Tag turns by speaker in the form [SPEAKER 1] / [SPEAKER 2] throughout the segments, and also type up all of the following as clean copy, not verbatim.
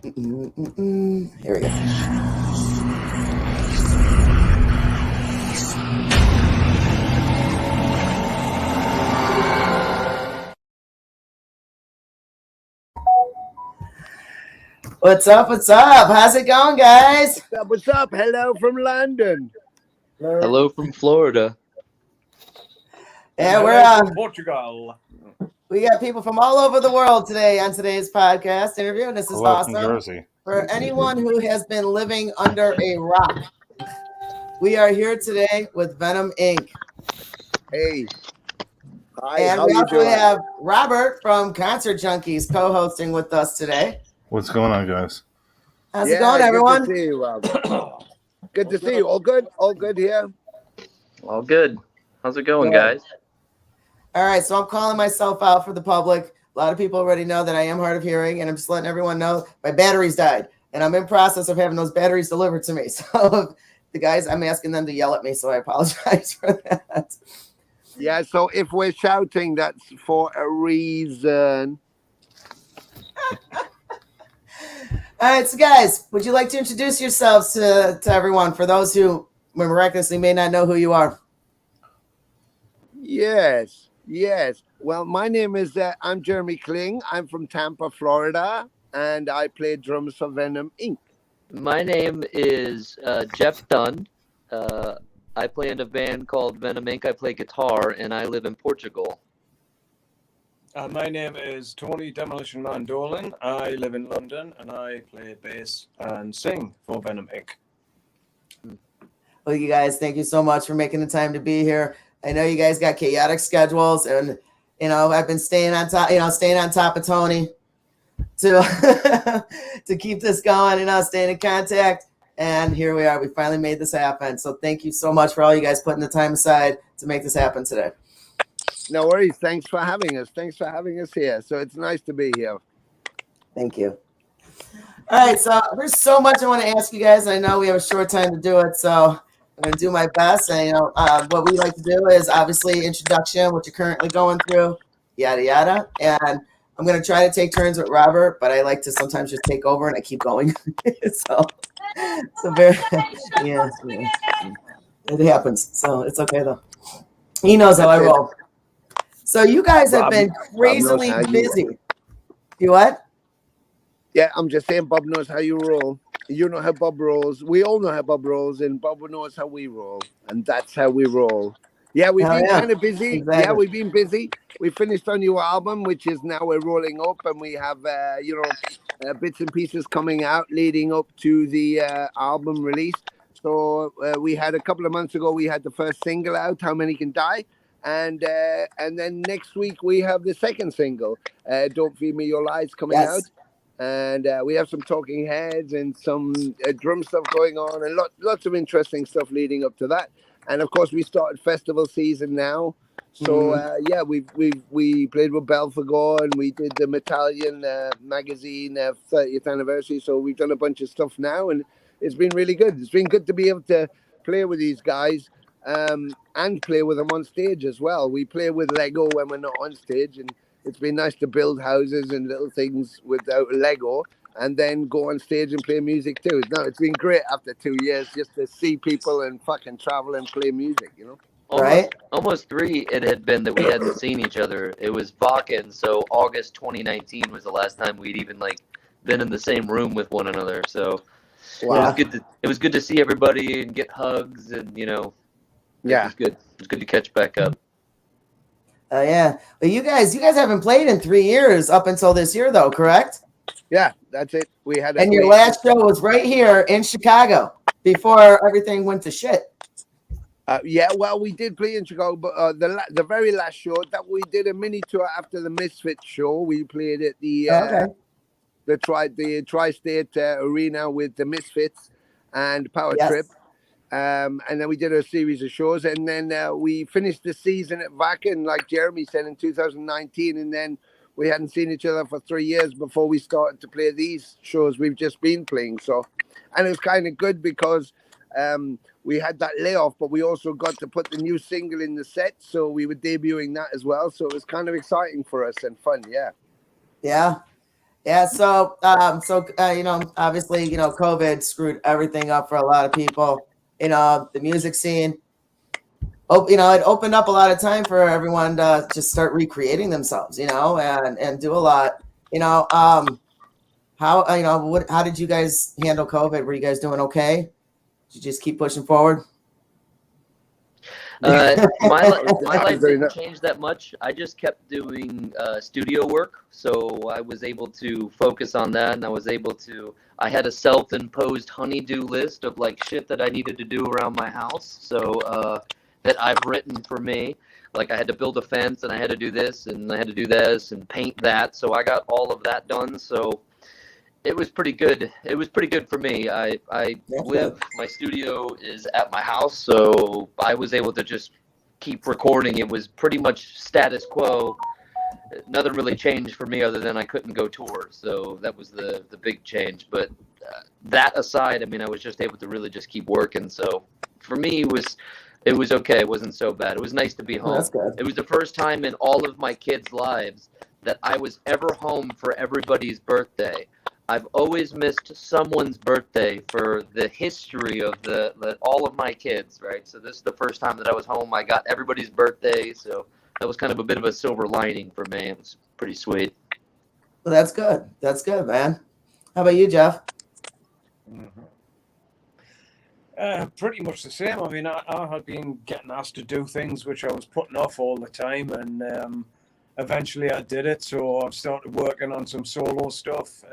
[SPEAKER 1] Here we go. What's up? What's up? How's it going, guys?
[SPEAKER 2] What's up? Hello from London.
[SPEAKER 3] Hello from Florida.
[SPEAKER 1] Yeah, we're
[SPEAKER 4] from Portugal.
[SPEAKER 1] We got people from all over the world today on today's podcast interview. This is
[SPEAKER 5] Hello
[SPEAKER 1] awesome.
[SPEAKER 5] from Jersey.
[SPEAKER 1] For anyone who has been living under a rock, we are here today with Venom Inc.
[SPEAKER 2] Hey. Hi,
[SPEAKER 1] And
[SPEAKER 2] how
[SPEAKER 1] we
[SPEAKER 2] you
[SPEAKER 1] also
[SPEAKER 2] doing?
[SPEAKER 1] have Robert from Concert Junkies co-hosting with us today.
[SPEAKER 5] What's going on, guys?
[SPEAKER 1] How's it going, everyone?
[SPEAKER 2] Good to see you, Rob. Good to see you. All good? All good here?
[SPEAKER 3] All good. How's it going, guys?
[SPEAKER 1] All right, so I'm calling myself out for the public. A lot of people already know that I am hard of hearing, and I'm just letting everyone know my batteries died, and I'm in process of having those batteries delivered to me. So the guys, I'm asking them to yell at me, so I apologize for that.
[SPEAKER 2] Yeah, so if we're shouting, that's for a reason.
[SPEAKER 1] All right, so guys, would you like to introduce yourselves to everyone for those who miraculously may not know who you are?
[SPEAKER 2] Yes. Well, my name is, I'm Jeremy Kling. I'm from Tampa, Florida, and I play drums for Venom Inc.
[SPEAKER 3] My name is Jeff Dunn. I play in a band called Venom Inc. I play guitar, and I live in Portugal.
[SPEAKER 4] My name is Tony Demolition Man Dolan. I live in London, and I play bass and sing for Venom Inc.
[SPEAKER 1] Well, you guys, thank you so much for making the time to be here. I know you guys got chaotic schedules, and I've been staying on top of Tony to to keep this going, staying in contact. And here we are. We finally made this happen. So thank you so much for all you guys putting the time aside to make this happen today.
[SPEAKER 2] No worries. Thanks for having us. Thanks for having us here. So it's nice to be here.
[SPEAKER 1] Thank you. All right. So there's so much I want to ask you guys. I know we have a short time to do it, so I'm going to do my best. And, what we like to do is obviously introduction, what you're currently going through, yada, yada. And I'm going to try to take turns with Robert, but I like to sometimes just take over and I keep going. so very, yeah, it happens. So it's okay though. He knows how I roll. So you guys have been crazily busy. You what?
[SPEAKER 2] Yeah, I'm just saying Bob knows how you roll. You know how Bob rolls. We all know how Bob rolls, and Bob knows how we roll. And that's how we roll. Yeah, we've been kind of busy. Exactly. Yeah, we've been busy. We finished our new album, which is now we're rolling up, and we have, bits and pieces coming out leading up to the album release. So we had a couple of months ago, we had the first single out, How Many Can Die? And then next week we have the second single, Don't Feed Me Your Lies, coming out. And we have some talking heads and some drum stuff going on, and lots of interesting stuff leading up to that. And of course, we started festival season now. So we played with Belphegor, and we did the Metallian magazine 30th anniversary. So we've done a bunch of stuff now, and it's been really good. It's been good to be able to play with these guys and play with them on stage as well. We play with Lego when we're not on stage, and it's been nice to build houses and little things without Lego and then go on stage and play music too. No, it's been great after 2 years just to see people and fucking travel and play music,
[SPEAKER 3] Almost 3 it had been that we hadn't seen each other. It was Vakken, so August 2019 was the last time we'd even been in the same room with one another. So it was good to see everybody and get hugs, and it was good. It was good to catch back up.
[SPEAKER 1] Yeah. But you guys haven't played in 3 years up until this year, though, correct?
[SPEAKER 2] Yeah, that's it. We had.
[SPEAKER 1] And your last show was right here in Chicago before everything went to shit.
[SPEAKER 2] Well, we did play in Chicago, but the very last show that we did a mini tour after the Misfits show, we played at the Tri-State Arena with the Misfits and Power Trip. And then we did a series of shows, and then we finished the season at Vakken, like Jeremy said, in 2019, and then we hadn't seen each other for 3 years before we started to play these shows we've just been playing. So, and it was kind of good because we had that layoff, but we also got to put the new single in the set, so we were debuting that as well. So it was kind of exciting for us and fun,
[SPEAKER 1] Yeah. Yeah, so obviously, COVID screwed everything up for a lot of people. The music scene. It opened up a lot of time for everyone to just start recreating themselves, and do a lot. How did you guys handle COVID? Were you guys doing okay? Did you just keep pushing forward?
[SPEAKER 3] My life didn't change that much. I just kept doing studio work, so I was able to focus on that, and I had a self-imposed honey-do list of like shit that I needed to do around my house, so that I've written for me. Like I had to build a fence, and I had to do this, and I had to do this, and paint that. So I got all of that done. So it was pretty good. It was pretty good for me. I live. My studio is at my house, so I was able to just keep recording. It was pretty much status quo. Nothing really changed for me other than I couldn't go tour. So that was the big change. But that aside, I mean, I was just able to really just keep working. So for me, it was okay. It wasn't so bad. It was nice to be home.
[SPEAKER 1] That's good.
[SPEAKER 3] It was the first time in all of my kids' lives that I was ever home for everybody's birthday. I've always missed someone's birthday for the history of all of my kids, right? So this is the first time that I was home. I got everybody's birthday, so that was kind of a bit of a silver lining for me. It was pretty sweet.
[SPEAKER 1] Well, that's good. That's good, man. How about you, Jeff?
[SPEAKER 4] Mm-hmm. Pretty much the same. I mean, I had been getting asked to do things which I was putting off all the time, and eventually I did it. So I've started working on some solo stuff.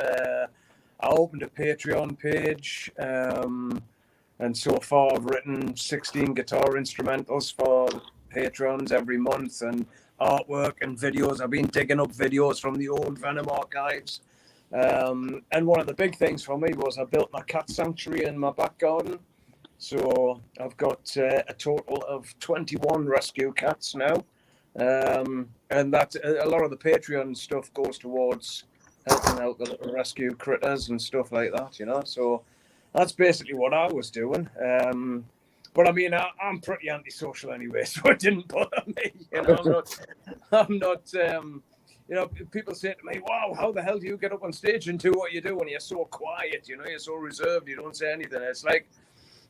[SPEAKER 4] I opened a Patreon page, and so far I've written 16 guitar instrumentals for patrons every month, and artwork and videos. I've been digging up videos from the old VENOM archives. And one of the big things for me was I built my cat sanctuary in my back garden. So I've got a total of 21 rescue cats now. And that a lot of the Patreon stuff goes towards helping out the little rescue critters and stuff like that, So that's basically what I was doing. But I mean, I'm pretty antisocial anyway, so it didn't bother me. I'm not. People say to me, "Wow, how the hell do you get up on stage and do what you do when you're so quiet? You're so reserved. You don't say anything." It's like,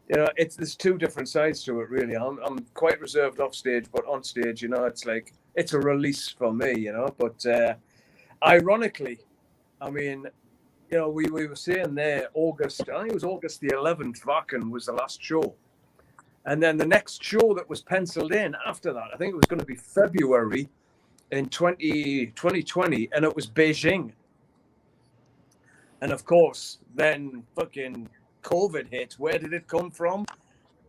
[SPEAKER 4] there's two different sides to it, really. I'm quite reserved off stage, but on stage, it's like it's a release for me, But ironically, I mean, we were saying there, August. I think it was August the 11th. Wacken was the last show, and then the next show that was penciled in after that, I think it was going to be February in 2020, and it was Beijing. And of course, then fucking COVID hit. Where did it come from?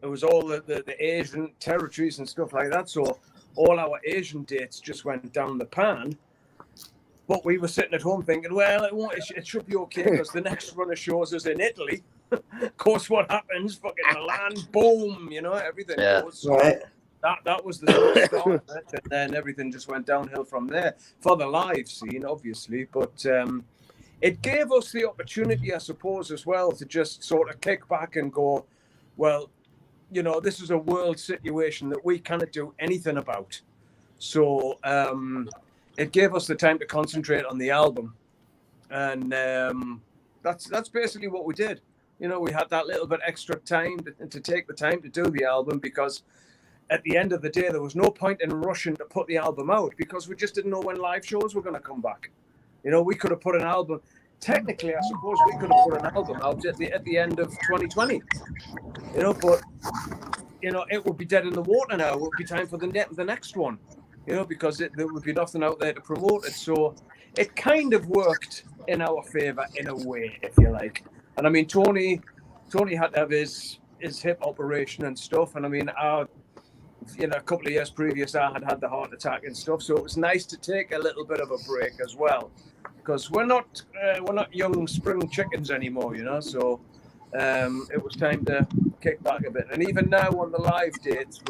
[SPEAKER 4] It was all the Asian territories and stuff like that. So all our Asian dates just went down the pan. But we were sitting at home thinking, well, it should be okay because the next run of shows is in Italy. Of course, what happens? Fucking Milan, boom, everything goes. So
[SPEAKER 1] right.
[SPEAKER 4] That was the start of it, and then everything just went downhill from there for the live scene, obviously. But it gave us the opportunity, I suppose, as well, to just sort of kick back and go, well, this is a world situation that we cannot do anything about. So it gave us the time to concentrate on the album, and that's basically what we did. We had that little bit extra time to take the time to do the album, because at the end of the day, there was no point in rushing to put the album out because we just didn't know when live shows were going to come back. We could have put an album. Technically, I suppose we could have put an album out at the end of 2020. But it would be dead in the water now. It would be time for the next one. Because there would be nothing out there to promote it. So it kind of worked in our favor in a way, if you like. And I mean, Tony had to have his hip operation and stuff. And I mean, a couple of years previous, I had the heart attack and stuff. So it was nice to take a little bit of a break as well, because we're not young spring chickens anymore, So it was time to kick back a bit. And even now on the live dates,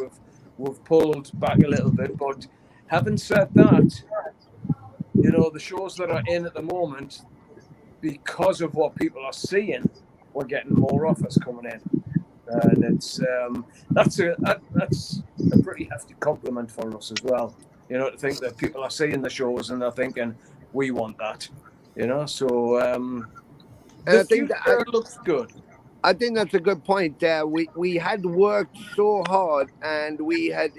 [SPEAKER 4] we've pulled back a little bit. But having said that, the shows that are in at the moment, because of what people are seeing, we're getting more offers coming in. And it's that's a pretty hefty compliment for us as well. To think that people are seeing the shows and they're thinking, we want that. You know, so
[SPEAKER 2] I
[SPEAKER 4] the future looks good.
[SPEAKER 2] I think that's a good point. We had worked so hard, and we had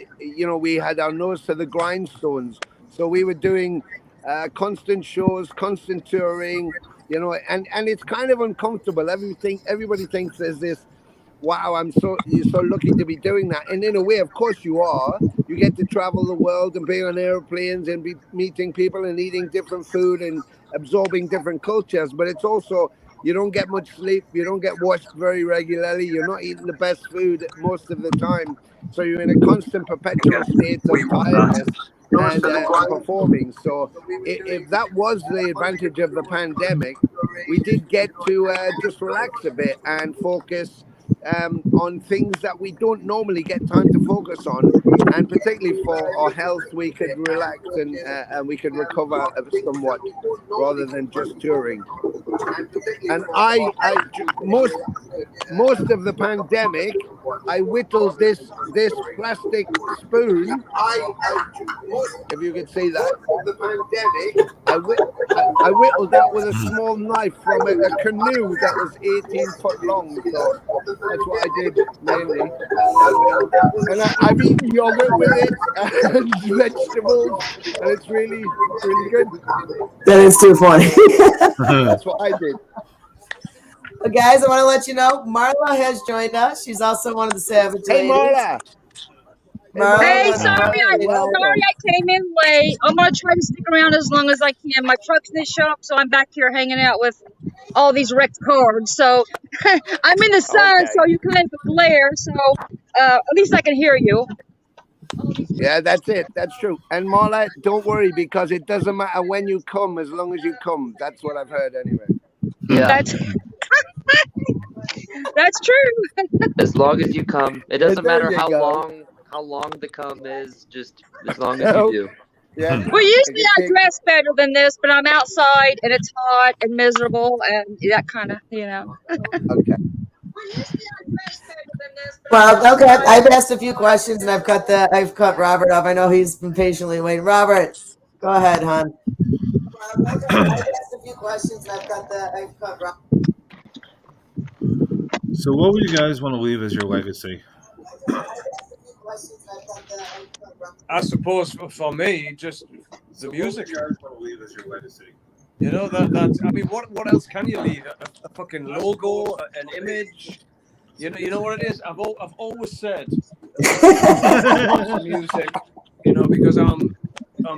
[SPEAKER 2] our nose to the grindstones. So we were doing constant shows, constant touring. And it's kind of uncomfortable. Everybody thinks there's this. Wow, you're so lucky to be doing that. And in a way, of course, you are. You get to travel the world and be on airplanes and be meeting people and eating different food and absorbing different cultures. But it's also, you don't get much sleep. You don't get washed very regularly. You're not eating the best food most of the time. So you're in a constant perpetual state of tiredness and performing. So if that was the advantage of the pandemic, we did get to just relax a bit and focus on things that we don't normally get time to focus on. And particularly for our health, we could relax and we could recover somewhat rather than just touring. And most of the pandemic, I whittled this plastic spoon. If you could see that, I whittled that with a small knife from a canoe that was 18 foot long. So that's what I did mainly. And I've eaten yogurt with it and vegetables, and it's really, really good.
[SPEAKER 1] That is too funny.
[SPEAKER 2] That's what I did.
[SPEAKER 1] Well, guys, I want to let you know Marla has joined us. She's also one of the Savage
[SPEAKER 2] Hey,
[SPEAKER 1] ladies.
[SPEAKER 2] Marla.
[SPEAKER 5] Hey, sorry I came in late. I'm gonna try to stick around as long as I can. My truck's in the shop, so I'm back here hanging out with all these wrecked cars. So I'm in the sun, so you kind of glare. So at least I can hear you.
[SPEAKER 2] Yeah, that's it. That's true. And Marla, don't worry, because it doesn't matter when you come, as long as you come. That's what I've heard anyway.
[SPEAKER 3] Yeah.
[SPEAKER 5] That's true.
[SPEAKER 3] As long as you come, it doesn't matter how long the come is. Just as long as you do.
[SPEAKER 2] Yeah.
[SPEAKER 5] Well, usually I dress better than this, but I'm outside and it's hot and miserable and that kind of,
[SPEAKER 2] Okay.
[SPEAKER 1] Well, okay. I've asked a few questions and I've cut Robert off. I know he's been patiently waiting. Robert, go ahead, hon. I've asked a few questions and I've cut Robert.
[SPEAKER 6] So, what would you guys want to leave as your legacy?
[SPEAKER 4] I suppose for me, just the music. You know that's. I mean, what else can you leave? A fucking logo, an image. You know what it is. I've always said music. You know, because I'm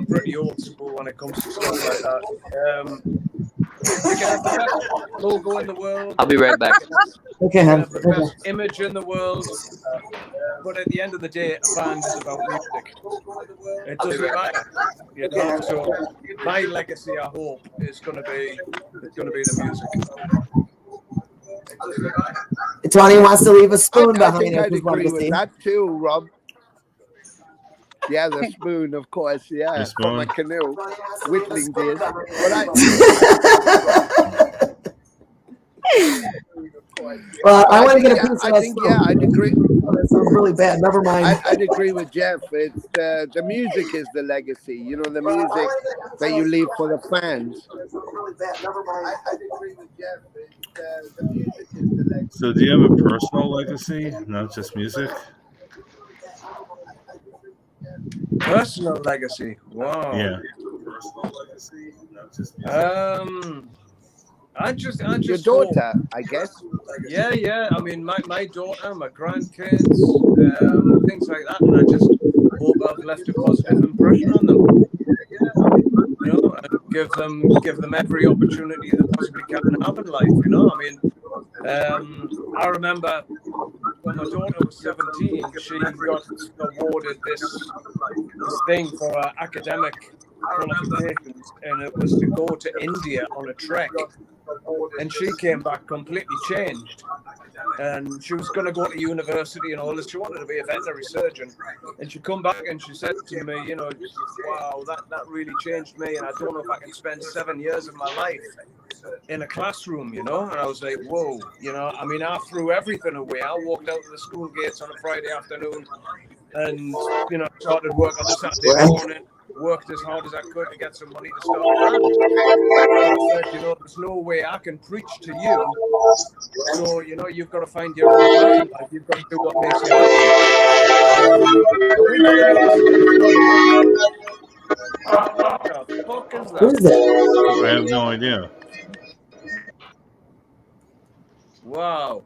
[SPEAKER 4] pretty old school when it comes to stuff like that. You can have the best logo in the world.
[SPEAKER 3] I'll be right back.
[SPEAKER 1] Okay,
[SPEAKER 4] you can have the best image in the world, but at the end of the day, a band is about music. It doesn't matter, you know. So my legacy, I hope, is going to be the music.
[SPEAKER 1] Tony wants to leave a spoon behind
[SPEAKER 2] him. I'd agree with that too, Rob. Yeah, the spoon, of course. Yeah, from a canoe, whittling days. But
[SPEAKER 1] well, I want to get a piece of that.
[SPEAKER 2] Yeah, I'd agree.
[SPEAKER 1] That sounds really bad. Never mind.
[SPEAKER 2] I'd agree with Jeff. It's the music is the legacy. You know, the music that you leave for the fans. I'd agree with Jeff. The music is the legacy.
[SPEAKER 6] So, do you have a personal legacy, not just music?
[SPEAKER 4] Personal legacy. Wow.
[SPEAKER 6] Yeah.
[SPEAKER 4] I just
[SPEAKER 2] your daughter,
[SPEAKER 4] hope,
[SPEAKER 2] I guess.
[SPEAKER 4] Yeah. I mean, my daughter, my grandkids, things like that, and I just hope I've left a positive impression on them. You know, and give them every opportunity they possibly can have in life. You know, I mean, I remember when my daughter was 17, she got awarded this thing for her academic qualifications, and it was to go to India on a trek. And she came back completely changed. And she was going to go to university and all this. She wanted to be a veterinary surgeon. And she come back and she said to me, you know, wow, that really changed me. And I don't know if I can spend 7 years of my life in a classroom, you know. And I was like, whoa, you know, I mean, I threw everything away. I walked out of the school gates on a Friday afternoon and, you know, started work on a Saturday morning. worked as hard as I could to get some money to start a band. And I said, you know, there's no way I can preach to you. So, you know, you've got to find your own way in life. You've got to do what makes you happy. And we got a bit of a story on here. What the fuck is
[SPEAKER 1] Who is
[SPEAKER 4] that?
[SPEAKER 1] it?
[SPEAKER 6] I have no idea.
[SPEAKER 4] Wow.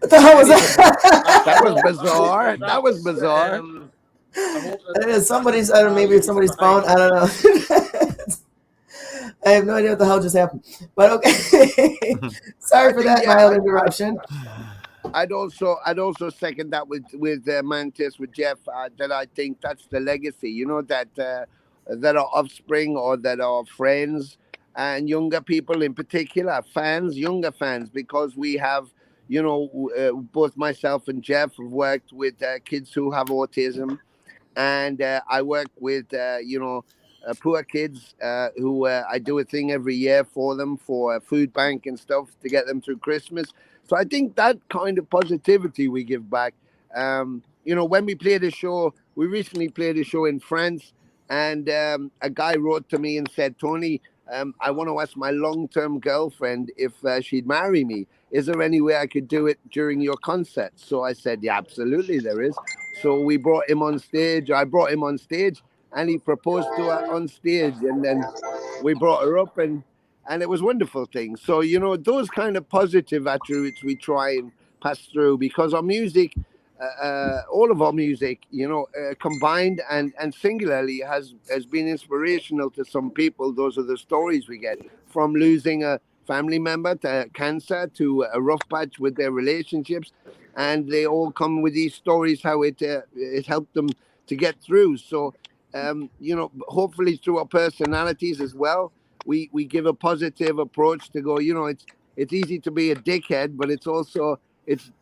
[SPEAKER 1] What the hell was that?
[SPEAKER 2] That was bizarre. That was bizarre.
[SPEAKER 4] I hope
[SPEAKER 1] It is somebody's, I don't know, maybe it's somebody's phone. I don't know. I have no idea what the hell just happened. But okay. Sorry for that mild interruption.
[SPEAKER 2] I'd also second that with Mantis, with Jeff, that I think that's the legacy, you know, that that our offspring or that our friends and younger people in particular, fans, younger fans, because we have, you know, both myself and Jeff have worked with kids who have autism, and I work with, you know, poor kids who I do a thing every year for them, for a food bank and stuff, to get them through Christmas. So I think that kind of positivity we give back. You know, when we played a show, we recently played a show in France, and a guy wrote to me and said, Tony, I want to ask my long-term girlfriend if she'd marry me. Is there any way I could do it during your concert? So I said, yeah, absolutely there is. So we brought him on stage. I brought him on stage, and he proposed to her on stage, and then we brought her up, and it was a wonderful thing. So, you know, those kind of positive attributes we try and pass through, because our music, all of our music, you know, combined and singularly has been inspirational to some people. Those are the stories we get from losing a family member to cancer, to a rough patch with their relationships, and they all come with these stories how it helped them to get through. So you know, hopefully through our personalities as well, we give a positive approach to go, you know, it's easy to be a dickhead, but it's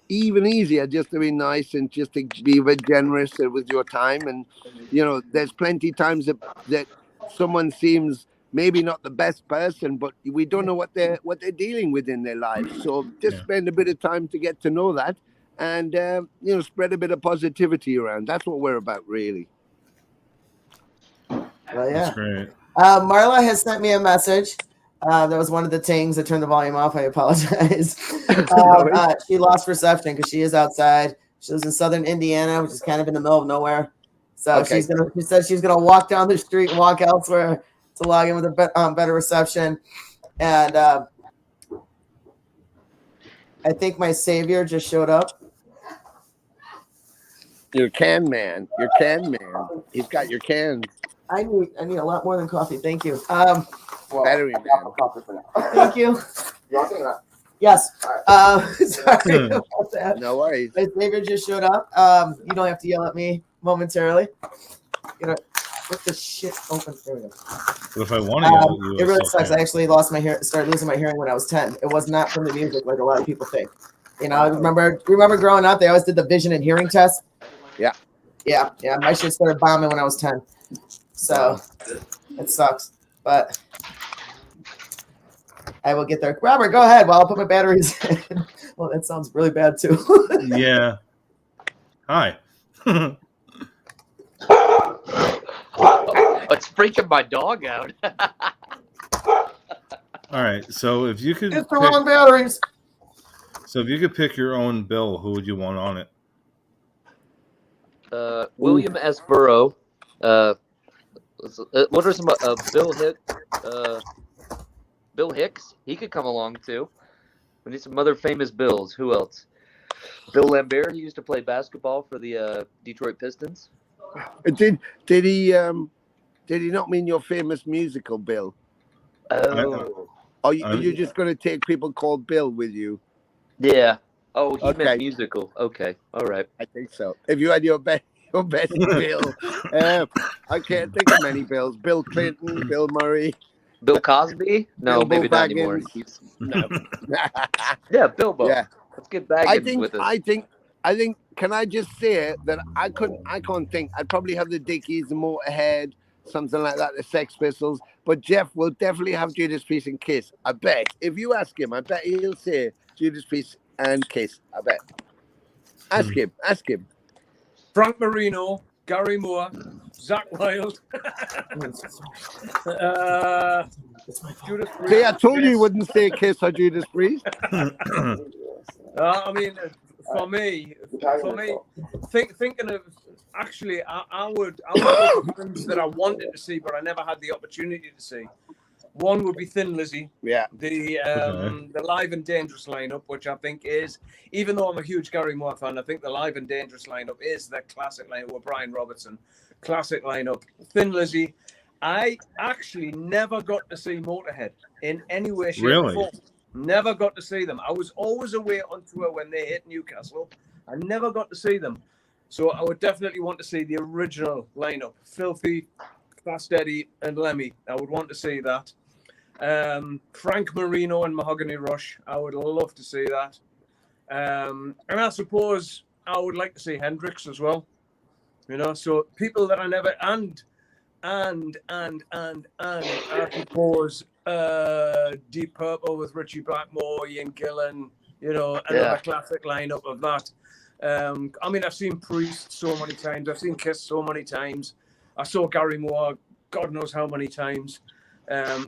[SPEAKER 2] even easier just to be nice and just to be a bit generous with your time. And you know, there's plenty times that someone seems maybe not the best person, but we don't know what they're dealing with in their lives. So just spend a bit of time to get to know that, and you know, spread a bit of positivity around. That's what we're about, really.
[SPEAKER 1] Well, yeah.
[SPEAKER 6] That's great.
[SPEAKER 1] Marla has sent me a message. That was one of the things. I turned the volume off. I apologize. She lost reception because she is outside. She lives in southern Indiana, which is kind of in the middle of nowhere. So she said she's gonna walk down the street and walk elsewhere to log in with a better reception. And I think my savior just showed up.
[SPEAKER 2] Your can man. Your can man. He's got your cans.
[SPEAKER 1] I need a lot more than coffee. Thank you.
[SPEAKER 2] Battery man.
[SPEAKER 1] Coffee for now. Thank you. Yes. Sorry about that.
[SPEAKER 2] No worries.
[SPEAKER 1] My savior just showed up. You don't have to yell at me momentarily. You know, put the shit open. There we go.
[SPEAKER 6] But if I want to yell at you,
[SPEAKER 1] it really sucks. I actually lost my hearing. Started losing my hearing when I was 10. It was not from the music like a lot of people think. You know, I remember growing up, they always did the vision and hearing test. Yeah. My shit started bombing when I was 10. So it sucks, but I will get there. Robert, go ahead while I put my batteries in. Well, that sounds really bad too.
[SPEAKER 6] Yeah. Hi.
[SPEAKER 3] It's freaking my dog out.
[SPEAKER 6] All right. So if you could
[SPEAKER 1] it's the wrong batteries.
[SPEAKER 6] So if you could pick your own bill, who would you want on it?
[SPEAKER 3] William S. Burrow. What are some Bill Hicks? He could come along too. We need some other famous Bills. Who else? Bill Lambert. He used to play basketball for the Detroit Pistons.
[SPEAKER 2] Did he not mean your famous musical Bill?
[SPEAKER 3] Oh.
[SPEAKER 2] Are you just going to take people called Bill with you?
[SPEAKER 3] Yeah. Oh, he meant musical. Okay. All right.
[SPEAKER 2] I think so. If you had your best Bill, I can't think of many Bills. Bill Clinton, Bill Murray.
[SPEAKER 3] Bill Cosby? No,
[SPEAKER 2] Bill
[SPEAKER 3] maybe not anymore.
[SPEAKER 2] No.
[SPEAKER 3] Yeah, Bilbo.
[SPEAKER 2] Yeah.
[SPEAKER 3] Let's get Baggins with us.
[SPEAKER 2] I think. Can I just say that I can't think. I'd probably have the Dickies, the Motorhead, something like that, the Sex Pistols. But Jeff will definitely have Judas Priest and Kiss. I bet. If you ask him, I bet he'll say Judas Priest and Kiss. I bet. Ask him.
[SPEAKER 4] Frank Marino. Gary Moore, Zach Wilde.
[SPEAKER 2] Judas Priest. See, I told you wouldn't say Kiss or Judas Priest.
[SPEAKER 4] I mean, for me, thinking of actually, I would go for bands that I wanted to see, but I never had the opportunity to see. One would be Thin Lizzy.
[SPEAKER 2] Yeah.
[SPEAKER 4] The Live and Dangerous lineup, which I think is, even though I'm a huge Gary Moore fan, I think the Live and Dangerous lineup is the classic lineup with Brian Robertson. Classic lineup. Thin Lizzy. I actually never got to see Motorhead in any way, shape, or form. Never got to see them. I was always away on tour when they hit Newcastle. I never got to see them. So I would definitely want to see the original lineup. Filthy, Fast Eddie, and Lemmy. I would want to see that. Frank Marino and Mahogany Rush. I would love to see that. And I suppose I would like to see Hendrix as well. You know, so people that I never and I suppose Deep Purple with Richie Blackmore, Ian Gillan, you know, another classic lineup of that. I mean, I've seen Priest so many times. I've seen Kiss so many times. I saw Gary Moore God knows how many times.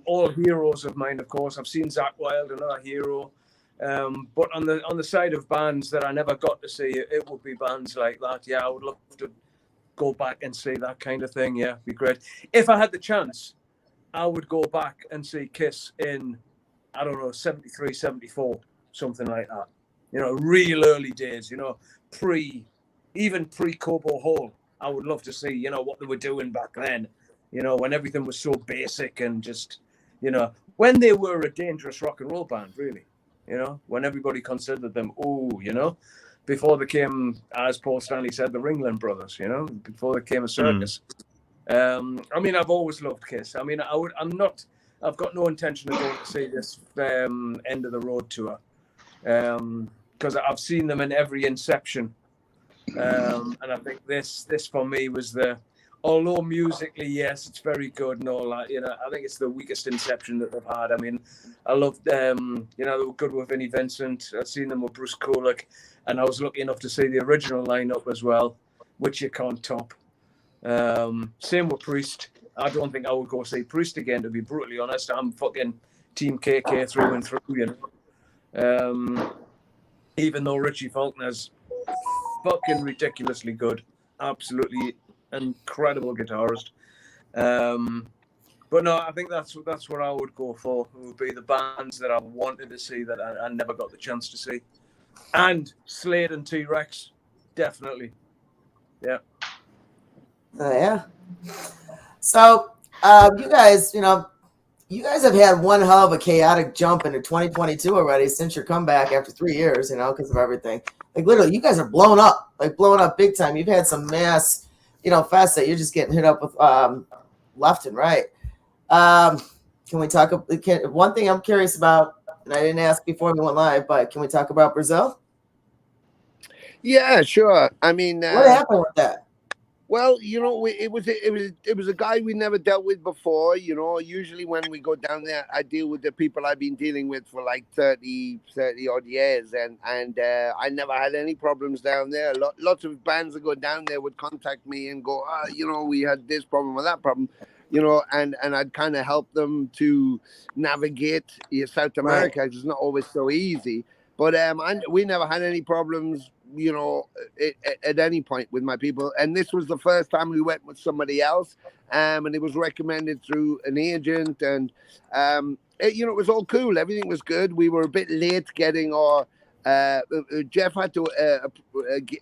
[SPEAKER 4] All heroes of mine, of course. I've seen Zach Wilde, another hero. But on the side of bands that I never got to see, it would be bands like that. Yeah, I would love to go back and see that kind of thing. Yeah, be great. If I had the chance, I would go back and see Kiss in, I don't know, 73, 74, something like that. You know, real early days, you know, even pre-Cobo Hall. I would love to see, you know, what they were doing back then, you know, when everything was so basic and just, you know, when they were a dangerous rock and roll band, really, you know, when everybody considered them, you know, before they came, as Paul Stanley said, the Ringling Brothers, you know, before they came a circus. I mean, I've always loved Kiss. I mean, I've got no intention of going to see this End of the Road tour because I've seen them in every Inception. And I think this for me was although musically, yes, it's very good and all that, you know, I think it's the weakest Inception that they've had. I mean, I loved, you know, they were good with Vinnie Vincent. I've seen them with Bruce Kulick, and I was lucky enough to see the original lineup as well, which you can't top. Same with Priest. I don't think I would go see Priest again, to be brutally honest. I'm fucking Team KK through and through, you know. Even though Richie Faulkner's fucking ridiculously good, absolutely incredible guitarist. But no, I think that's what I would go for. It would be the bands that I wanted to see that I never got the chance to see. And Slade and T-Rex, definitely. Yeah.
[SPEAKER 1] Yeah. So, you guys, you know, you guys have had one hell of a chaotic jump into 2022 already since your comeback after 3 years, you know, because of everything. Like, literally, you guys are blowing up big time. You've had some mass, you know, fests that you're just getting hit up with left and right. Can we talk? One thing I'm curious about, and I didn't ask before we went live, but can we talk about Brazil?
[SPEAKER 2] Yeah, sure. I mean,
[SPEAKER 1] what happened with that?
[SPEAKER 2] Well, you know, it was a guy we never dealt with before. You know, usually when we go down there, I deal with the people I've been dealing with for like 30 odd years, and I never had any problems down there. Lots of bands that go down there would contact me and go, you know, we had this problem or that problem, you know, and I'd kind of help them to navigate South America. Right. It's not always so easy, but we never had any problems, you know, at any point with my people. And this was the first time we went with somebody else, and it was recommended through an agent, and you know, it was all cool. Everything was good. We were a bit late getting our Jeff had to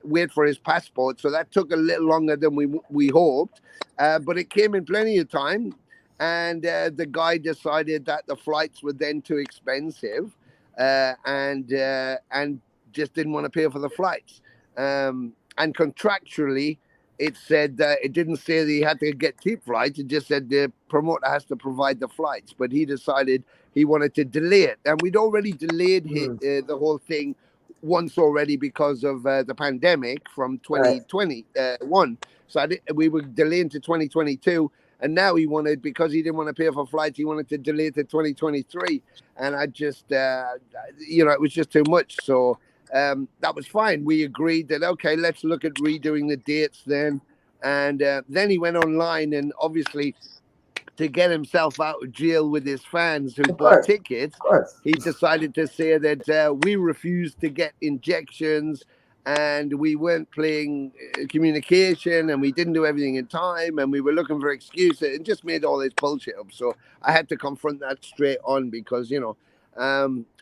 [SPEAKER 2] wait for his passport, so that took a little longer than we hoped, but it came in plenty of time. And the guy decided that the flights were then too expensive, and just didn't want to pay for the flights. And contractually, it said that it didn't say that he had to get cheap flights. It just said the promoter has to provide the flights. But he decided he wanted to delay it. And we'd already delayed the whole thing once already because of the pandemic from 2021. So we were delaying to 2022. And now he wanted, because he didn't want to pay for flights, he wanted to delay to 2023. And I just, you know, it was just too much. So that was fine. We agreed that, okay, let's look at redoing the dates then. And then he went online, and obviously, to get himself out of jail with his fans who bought tickets, he decided to say that we refused to get injections and we weren't playing communication and we didn't do everything in time and we were looking for excuses and just made all this bullshit up. So I had to confront that straight on because, you know,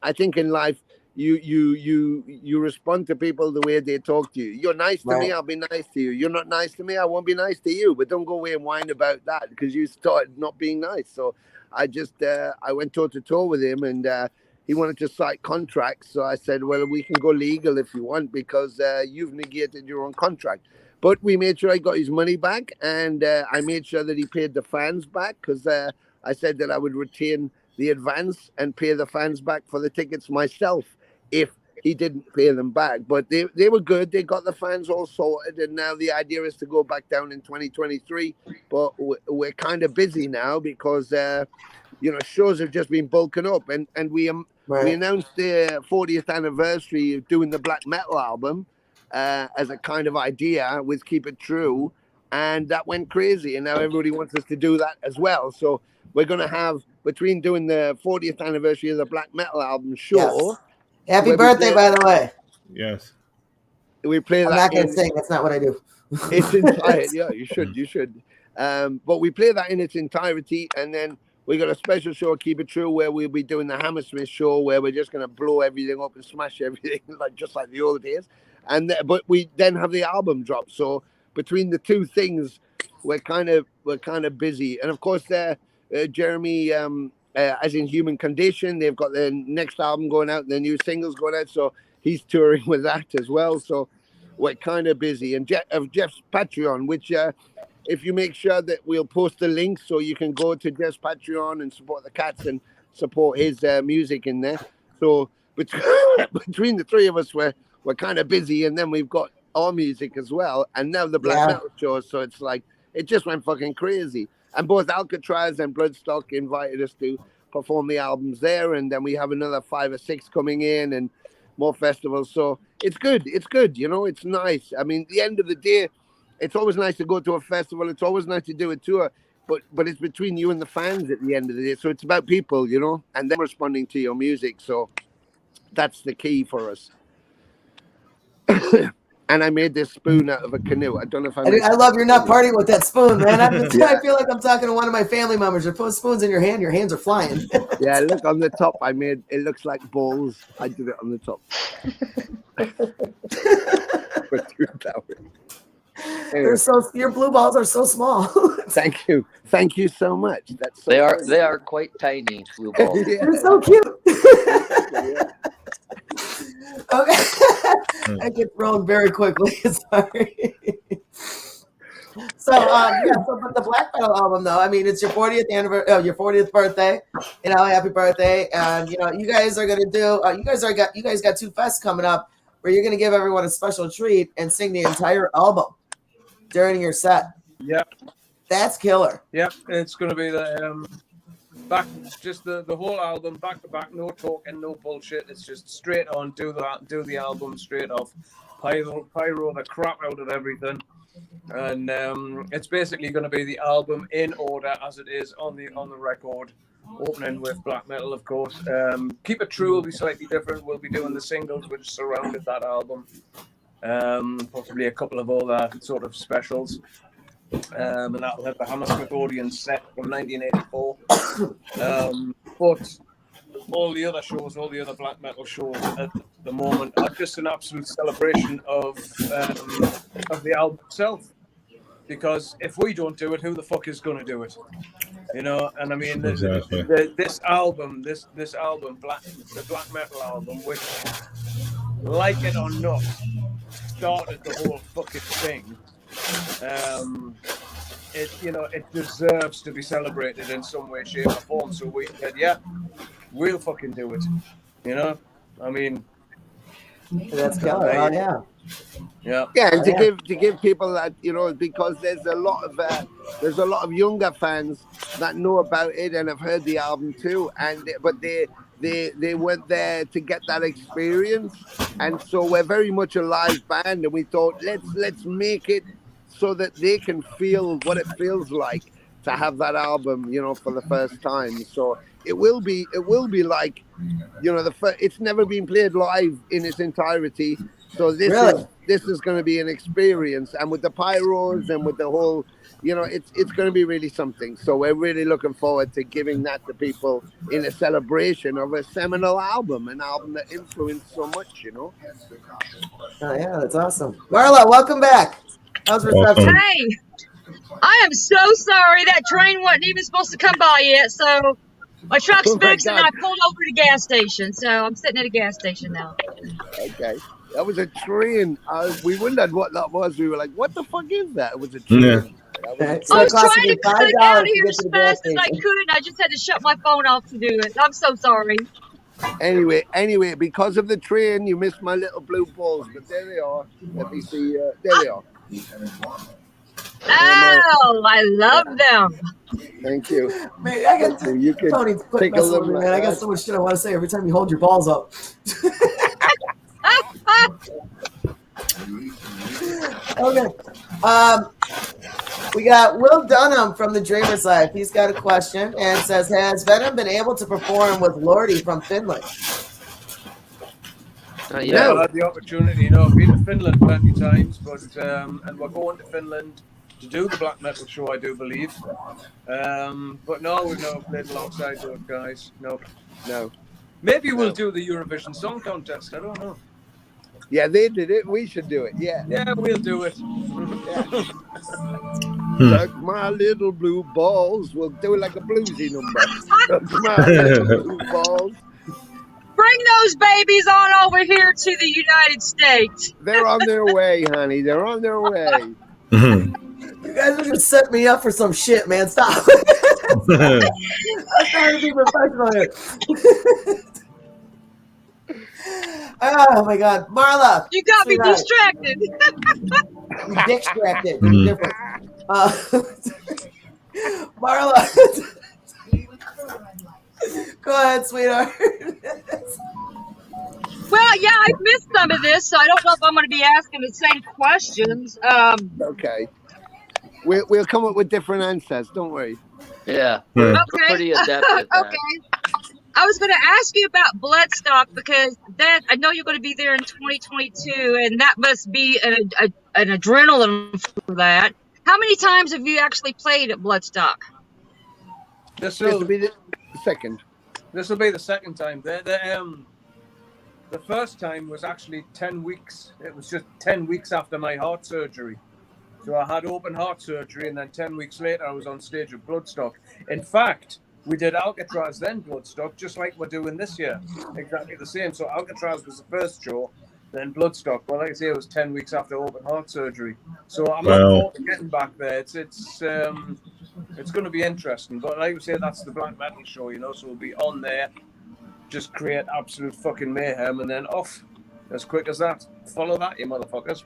[SPEAKER 2] I think in life, you respond to people the way they talk to you. You're nice to me, I'll be nice to you. You're not nice to me, I won't be nice to you. But don't go away and whine about that because you started not being nice. So I just I went toe to toe with him, and he wanted to sign contracts. So I said, well, we can go legal if you want because you've negated your own contract. But we made sure I got his money back, and I made sure that he paid the fans back because I said that I would retain the advance and pay the fans back for the tickets myself if he didn't pay them back. But they were good. They got the fans all sorted, and now the idea is to go back down in 2023. But we're kind of busy now because you know, shows have just been bulking up, and we announced the 40th anniversary of doing the black metal album as a kind of idea with Keep It True, and that went crazy, and now everybody wants us to do that as well. So we're going to have, between doing the 40th anniversary of the black metal album show.
[SPEAKER 1] Yes. Happy birthday, by the way.
[SPEAKER 6] Yes.
[SPEAKER 2] We play that.
[SPEAKER 1] I'm not going to sing. That's not what I do.
[SPEAKER 2] It's entire. Yeah, you should. You should. But we play that in its entirety, and then we got a special show, Keep It True, where we'll be doing the Hammersmith show, where we're just going to blow everything up and smash everything, just like the old days. And but we then have the album drop. So between the two things, we're kind of busy. And of course, Jeremy. As in Human Condition, they've got their next album going out, their new singles going out, so he's touring with that as well. So we're kind of busy. And Jeff's Patreon, which if you make sure that we'll post the link so you can go to Jeff's Patreon and support the cats and support his music in there. So between the three of us, we're kind of busy, and then we've got our music as well, and now the black metal show. So it's like it just went fucking crazy. And both Alcatraz and Bloodstock invited us to perform the albums there. And then we have another 5 or 6 coming in and more festivals. So it's good. It's good. You know, it's nice. I mean, at the end of the day, it's always nice to go to a festival. It's always nice to do a tour. But it's between you and the fans at the end of the day. So it's about people, you know, and them responding to your music. So that's the key for us. And I made this spoon out of a canoe. I don't know if
[SPEAKER 1] I love you're not partying with that spoon, man. I feel like I'm talking to one of my family members. You put spoons in your hand are flying.
[SPEAKER 2] Yeah, look on the top. I made it looks like balls. I did it on the top.
[SPEAKER 1] Your blue balls are so small.
[SPEAKER 2] Thank you so much. That's so
[SPEAKER 3] they are quite tiny, blue balls.
[SPEAKER 1] Yeah. They're so cute. Okay. I get thrown very quickly. Sorry. So but the black metal album, though, I mean, it's your 40th anniversary, your 40th birthday. You know, happy birthday! And you know, you guys are gonna do. You guys got 2 fests coming up where you're gonna give everyone a special treat and sing the entire album during your set.
[SPEAKER 4] Yep.
[SPEAKER 1] That's killer.
[SPEAKER 4] Yep, it's gonna be the the whole album back to back, no talking, no bullshit. It's just straight on, do the album straight off, pyro the crap out of everything, and it's basically going to be the album in order as it is on the record, opening with black metal, of course. Keep It True will be slightly different. We'll be doing the singles which surrounded that album, possibly a couple of other sort of specials. And that'll have the Hammersmith audience set from 1984. But all the other shows, all the other black metal shows at the moment are just an absolute celebration of the album itself. Because if we don't do it, who the fuck is going to do it? You know, and I mean,
[SPEAKER 6] exactly.
[SPEAKER 4] this album, the black metal album, which, like it or not, started the whole fucking thing. It deserves to be celebrated in some way, shape, or form. So we said, yeah, we'll fucking do it. You know, I mean,
[SPEAKER 1] that's killer.
[SPEAKER 4] Yeah,
[SPEAKER 2] and to give people that, you know, because there's a lot of younger fans that know about it and have heard the album too, but they weren't there to get that experience, and so we're very much a live band, and we thought let's make it so that they can feel what it feels like to have that album, you know, for the first time. So it will be like, you know, it's never been played live in its entirety. So this is going to be an experience, and with the pyros and with the whole, you know, it's going to be really something. So we're really looking forward to giving that to people in a celebration of a seminal album, an album that influenced so much, you know.
[SPEAKER 1] Oh yeah, that's awesome. Marla, welcome back. How's reception?
[SPEAKER 5] Hey, I am so sorry that train wasn't even supposed to come by yet. So my truck's fixed and I pulled over to the gas station. So I'm sitting at a gas station now.
[SPEAKER 2] Okay. That was a train. We wondered what that was. We were like, what the fuck is that? It was a train. Yeah.
[SPEAKER 5] I was trying to cut out here as fast as I could, and I just had to shut my phone off to do it. I'm so sorry.
[SPEAKER 2] Anyway, because of the train, you missed my little blue balls, but there they are. Let me see. There they are.
[SPEAKER 5] Oh, I love them.
[SPEAKER 2] Thank you.
[SPEAKER 1] Man, I got
[SPEAKER 2] you can
[SPEAKER 1] Tony's quit messing with me, man. I got so much shit I want to say every time you hold your balls up. Okay. We got Will Dunham from the Dreamer's Life. He's got a question and says, has Venom been able to perform with Lordi from Finland?
[SPEAKER 4] Yeah, I've had the opportunity. You know, I've been to Finland plenty of times, but and we're going to Finland to do the black metal show, I do believe. But no, we've never played alongside those guys. No. Maybe we'll do the Eurovision Song Contest. I don't know.
[SPEAKER 2] Yeah, they did it. We should do it. Yeah,
[SPEAKER 4] we'll do it.
[SPEAKER 2] Suck my little blue balls. We'll do it like a bluesy number. Suck my little blue balls.
[SPEAKER 5] Bring those babies on over here to the United States.
[SPEAKER 2] They're on their way, honey. They're on their way.
[SPEAKER 1] You guys are just setting me up for some shit, man. Stop. I'm trying to be professional here. Oh my God, Marla!
[SPEAKER 5] You got me distracted.
[SPEAKER 1] You distracted. Different. Marla, go ahead, sweetheart.
[SPEAKER 5] Well, yeah, I've missed some of this, so I don't know if I'm going to be asking the same questions.
[SPEAKER 2] Okay. We'll come up with different answers. Don't worry.
[SPEAKER 3] Yeah, we're pretty adept at that.
[SPEAKER 5] Okay. I was going to ask you about Bloodstock because that I know you're going to be there in 2022, and that must be an adrenaline for that. How many times have you actually played at Bloodstock?
[SPEAKER 4] This will
[SPEAKER 2] be the second.
[SPEAKER 4] This will be the second time. The first time was actually 10 weeks. It was just 10 weeks after my heart surgery. So I had open heart surgery, and then 10 weeks later, I was on stage at Bloodstock. In fact, we did Alcatraz, then Bloodstock, just like we're doing this year. Exactly the same. So Alcatraz was the first show, then Bloodstock. Well, like I say, it was 10 weeks after open heart surgery. So I'm looking forward to getting back there. It's going to be interesting. But like I say, that's the black metal show, you know, so we'll be on there, just create absolute fucking mayhem, and then off as quick as that. Follow that, you motherfuckers.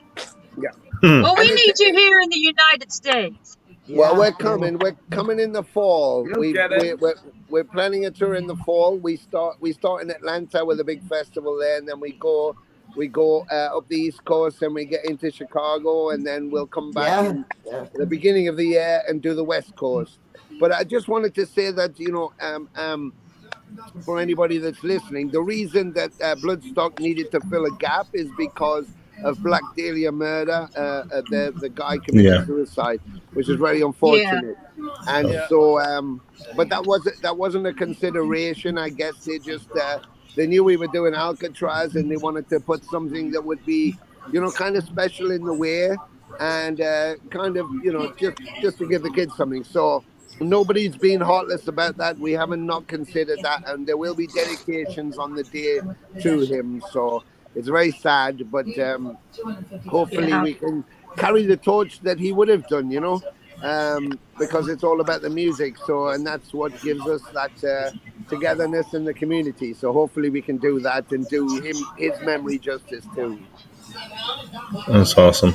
[SPEAKER 2] Yeah.
[SPEAKER 5] Well, we need you here in the United States.
[SPEAKER 2] Well, we're coming. We're coming in the fall.
[SPEAKER 4] We're
[SPEAKER 2] planning a tour in the fall. We start in Atlanta with a big festival there, and then we go up the East Coast, and we get into Chicago, and then we'll come back at the beginning of the year and do the West Coast. But I just wanted to say that, you know, for anybody that's listening, the reason that Bloodstock needed to fill a gap is because of Black Dahlia murder. The guy committed suicide, which is very unfortunate. And so, but that wasn't a consideration. I guess they knew we were doing Alcatraz, and they wanted to put something that would be, you know, kind of special in the way, and kind of, you know, just to give the kids something. So nobody's been heartless about that. We haven't not considered that, and there will be dedications on the day to him. So it's very sad, but hopefully we can carry the torch that he would have done, you know, because it's all about the music. So, and that's what gives us that togetherness in the community. So hopefully we can do that and do his memory justice too.
[SPEAKER 6] That's awesome.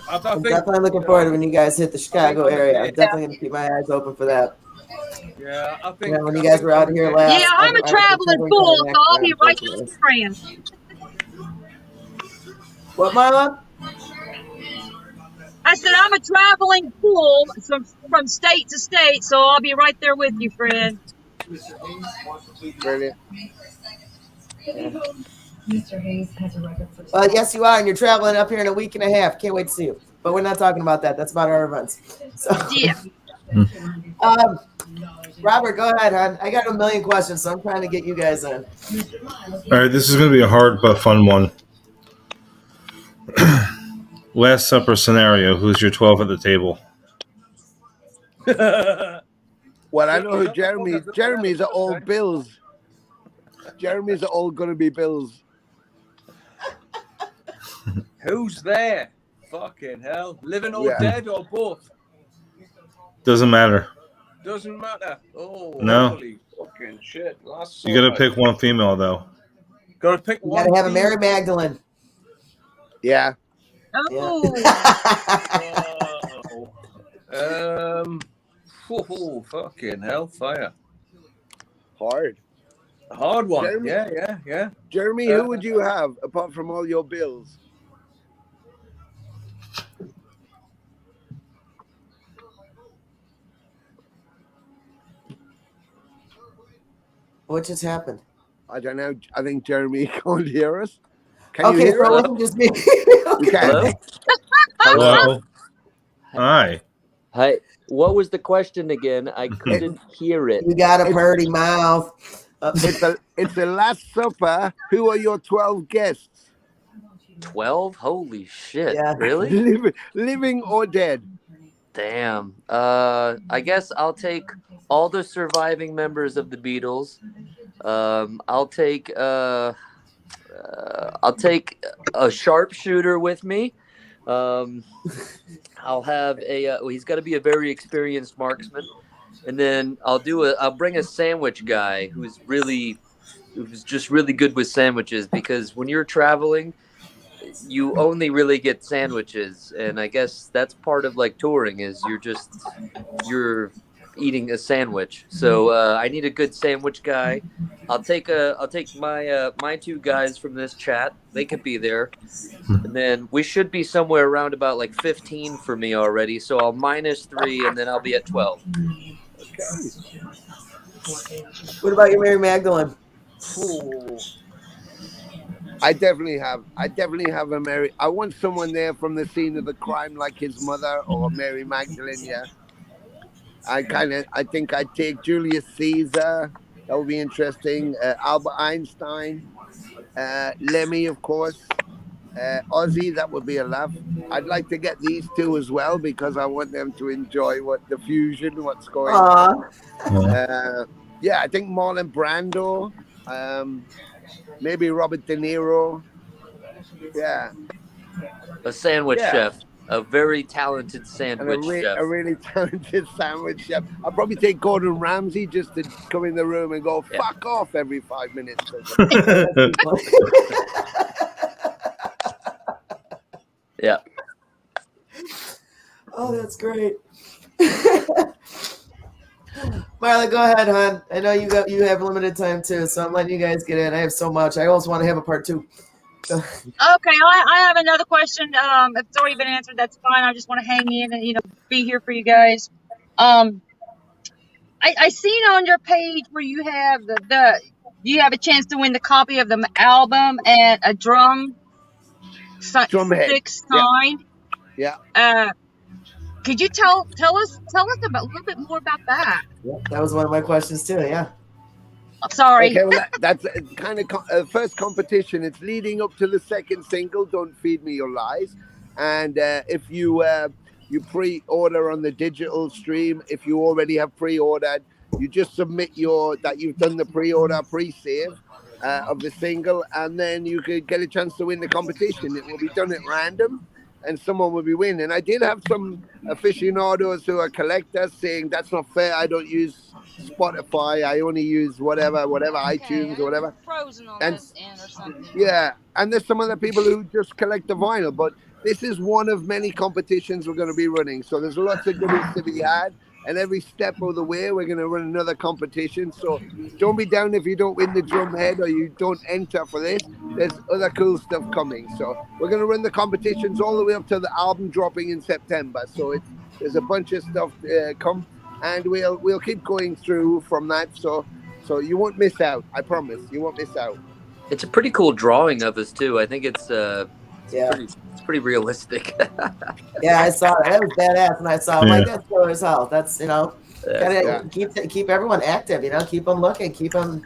[SPEAKER 1] I'm definitely looking forward to when you guys hit the Chicago area. I'm definitely going to keep my eyes open for that.
[SPEAKER 4] Yeah, I think
[SPEAKER 1] when you guys were out here last.
[SPEAKER 5] Yeah, I'm a traveling fool, so I'll be right with friends.
[SPEAKER 1] What, Marla?
[SPEAKER 5] I I said I'm a traveling fool from state to state, so I'll be right there with you, friend.
[SPEAKER 2] Brilliant.
[SPEAKER 1] Well, yes, you are, and you're traveling up here in a week and a half. Can't wait to see you. But we're not talking about that. That's about our events. So,
[SPEAKER 5] yeah.
[SPEAKER 1] Robert, go ahead, hon. I got a million questions, so I'm trying to get you guys in.
[SPEAKER 6] All right, this is going to be a hard but fun one. Last Supper scenario. Who's your 12 at the table?
[SPEAKER 2] Well, I know who Jeremy's are all Bills. Jeremy's are all going to be Bills.
[SPEAKER 4] Who's there? Fucking hell. Living or dead or both?
[SPEAKER 6] Doesn't matter.
[SPEAKER 4] Doesn't matter. Oh,
[SPEAKER 6] no.
[SPEAKER 4] Holy fucking shit.
[SPEAKER 6] You got to pick one female, though.
[SPEAKER 4] Got to pick one.
[SPEAKER 1] You got to have a Mary Magdalene.
[SPEAKER 2] Yeah.
[SPEAKER 5] Oh.
[SPEAKER 4] Fucking hellfire.
[SPEAKER 2] Hard
[SPEAKER 4] one.
[SPEAKER 2] Jeremy,
[SPEAKER 4] yeah.
[SPEAKER 2] Jeremy, who would you have apart from all your Bills?
[SPEAKER 1] What just happened?
[SPEAKER 2] I don't know. I think Jeremy can't hear us. Can
[SPEAKER 1] okay,
[SPEAKER 2] you hear
[SPEAKER 1] so it
[SPEAKER 2] us?
[SPEAKER 1] wasn't just me.
[SPEAKER 3] Hello?
[SPEAKER 6] Hello. Hi.
[SPEAKER 3] Hi. What was the question again? I couldn't hear it.
[SPEAKER 1] You got a pretty mouth.
[SPEAKER 2] It's the Last Supper. Who are your 12 guests?
[SPEAKER 3] 12? Holy shit.
[SPEAKER 1] Yeah.
[SPEAKER 3] Really?
[SPEAKER 2] Living or dead?
[SPEAKER 3] Damn. I guess I'll take all the surviving members of the Beatles. I'll take a sharpshooter with me. I'll have he's got to be a very experienced marksman, and then I'll bring a sandwich guy who's just really good with sandwiches, because when you're traveling, you only really get sandwiches, and I guess that's part of like touring is you're eating a sandwich. So I need a good sandwich guy. I'll take my two guys from this chat. They could be there, and then we should be somewhere around about like 15 for me already. So I'll -3, and then I'll be at 12.
[SPEAKER 2] Okay.
[SPEAKER 1] What about your Mary Magdalene?
[SPEAKER 2] Ooh. I definitely have a Mary. I want someone there from the scene of the crime, like his mother or Mary Magdalene. Yeah. I think I'd take Julius Caesar. That would be interesting. Albert Einstein, Lemmy, of course, Ozzy. That would be a laugh. I'd like to get these two as well because I want them to enjoy what's going on. Yeah, I think Marlon Brando, maybe Robert De Niro. Yeah,
[SPEAKER 3] a sandwich chef. A very talented sandwich chef.
[SPEAKER 2] A really talented sandwich chef. I'll probably take Gordon Ramsay just to come in the room and go, fuck off every 5 minutes.
[SPEAKER 3] Yeah.
[SPEAKER 1] Oh, that's great. Marla, go ahead, hon. I know you have limited time too, so I'm letting you guys get in. I have so much. I always want to have a part 2.
[SPEAKER 5] Okay, I have another question. If it's already been answered, that's fine. I just want to hang in and be here for you guys. I seen on your page where you have you have a chance to win the copy of the album and a drum head signed.
[SPEAKER 2] Yeah.
[SPEAKER 5] Could you tell us a little bit more about that?
[SPEAKER 1] Yeah, that was one of my questions too. Yeah.
[SPEAKER 5] Sorry.
[SPEAKER 2] Okay, well, that's kind of first competition. It's leading up to the second single, Don't Feed Me Your Lies. And if you pre-order on the digital stream, if you already have pre-ordered, you just submit that you've done the pre-order, pre-save of the single, and then you could get a chance to win the competition. It will be done at random, and someone will be winning. I did have some aficionados who are collectors saying, that's not fair, I don't use Spotify, I only use whatever iTunes or whatever.
[SPEAKER 5] Frozen on
[SPEAKER 2] And
[SPEAKER 5] this end or something.
[SPEAKER 2] yeah, and there's some other people who just collect the vinyl, but this is one of many competitions we're going to be running, so there's lots of goodies to be had. and every step of the way, we're going to run another competition. So don't be down if you don't win the drum head or you don't enter for this. There's other cool stuff coming. So we're going to run the competitions all the way up to the album dropping in September. So there's a bunch of stuff come, and we'll keep going through from that. So you won't miss out. I promise, you won't miss out.
[SPEAKER 3] It's a pretty cool drawing of us too. I think it's pretty realistic.
[SPEAKER 1] Yeah, I saw it. That was badass, and I saw. I'm like, that's cool as hell. That's gotta keep everyone active. Keep them looking, keep them.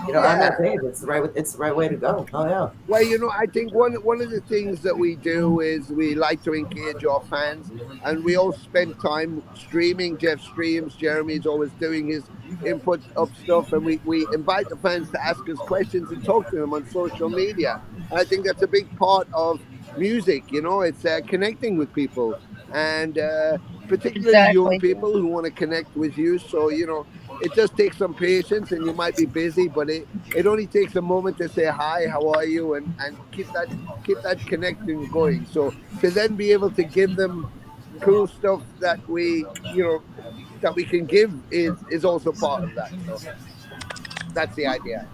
[SPEAKER 1] On that page. It's the right way to go. Oh yeah.
[SPEAKER 2] Well, I think one of the things that we do is we like to engage our fans, and we all spend time streaming. Jeff streams. Jeremy's always doing his input up stuff, and we invite the fans to ask us questions and talk to them on social media. And I think that's a big part of music. It's connecting with people, and particularly young people who want to connect with you. So it does take some patience, and you might be busy, but it only takes a moment to say hi, how are you, and keep that connection going. So to then be able to give them cool stuff that we can give is also part of that. So that's the idea.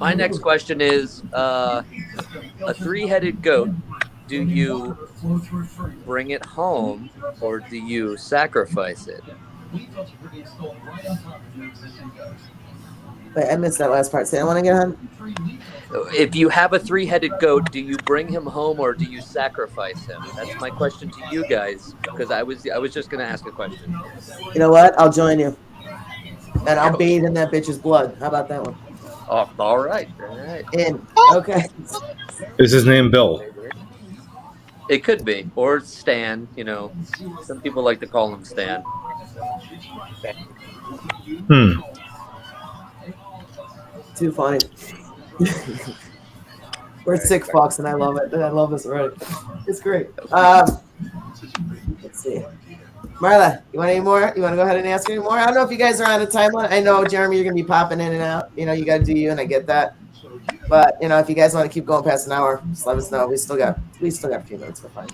[SPEAKER 3] My next question is a three-headed goat. Do you bring it home or do you sacrifice it?
[SPEAKER 1] Wait, I missed that last part. Say I want to get on.
[SPEAKER 3] If you have a three-headed goat, do you bring him home or do you sacrifice him? That's my question to you guys, because I was just going to ask a question.
[SPEAKER 1] You know what? I'll join you. And I'll bathe in that bitch's blood. How about that one?
[SPEAKER 3] Oh, all right.
[SPEAKER 1] In. Okay.
[SPEAKER 6] Is his name Bill?
[SPEAKER 3] It could be. Or Stan, Some people like to call him Stan.
[SPEAKER 1] Too funny. We're sick fucks, and I love it. I love this already. It's great. Let's see. Marla, you want any more? You want to go ahead and ask any more? I don't know if you guys are on a timeline. I know, Jeremy, you're going to be popping in and out. You got to do you, and I get that. But, if you guys want to keep going past an hour, just let us know. We still got a few minutes. We're fine.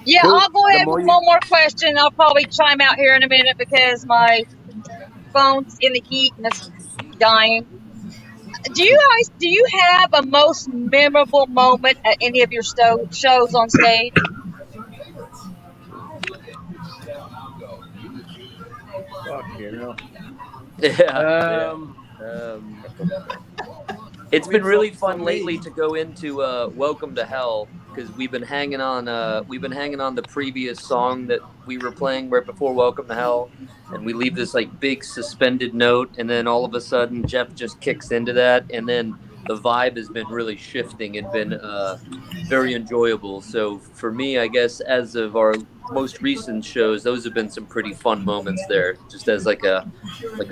[SPEAKER 5] Yeah, cool. I'll go ahead with one more question. I'll probably chime out here in a minute because my phone's in the heat and it's dying. Do you have a most memorable moment at any of your shows on stage?
[SPEAKER 3] It's been really fun lately to go into Welcome to Hell, because we've been hanging on the previous song that we were playing right before Welcome to Hell, and we leave this big suspended note, and then all of a sudden Jeff just kicks into that, and then the vibe has been really shifting and been very enjoyable. So for me, I guess as of our most recent shows, those have been some pretty fun moments there, just as like a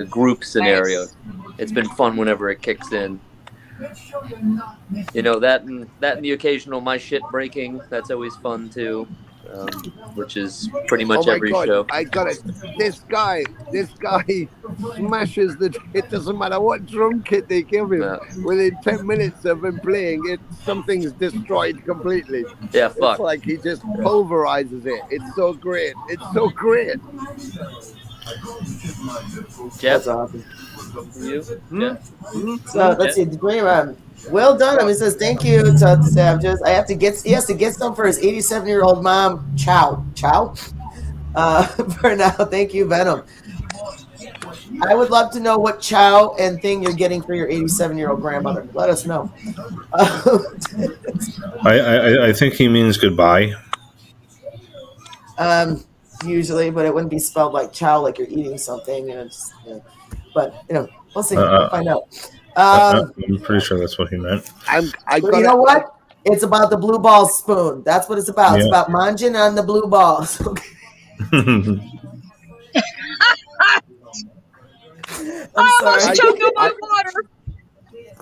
[SPEAKER 3] group scenario. It's been fun whenever it kicks in. That and the occasional my shit breaking, that's always fun too, which is pretty much every show.
[SPEAKER 2] I got it. This guy smashes it doesn't matter what drum kit they give him. No. Within 10 minutes of him playing it, something's destroyed completely.
[SPEAKER 3] Yeah, fuck.
[SPEAKER 2] It's like he just pulverizes it. It's so great.
[SPEAKER 3] Jeff?
[SPEAKER 1] That's awesome.
[SPEAKER 3] You?
[SPEAKER 1] Yeah. So let's see. Will Dunham, he says, thank you to Savages. He has to get some for his 87-year-old mom, Chow. For now, thank you, Venom. I would love to know what chow and thing you're getting for your 87-year-old grandmother. Let us know.
[SPEAKER 6] I think he means goodbye.
[SPEAKER 1] Usually, but it wouldn't be spelled like chow, like you're eating something. But we'll see. We'll find out.
[SPEAKER 6] I'm pretty sure that's what he meant.
[SPEAKER 1] You know what? It's about the blue ball spoon. That's what it's about. Yeah. It's about munching on the blue balls.
[SPEAKER 5] I'm sorry.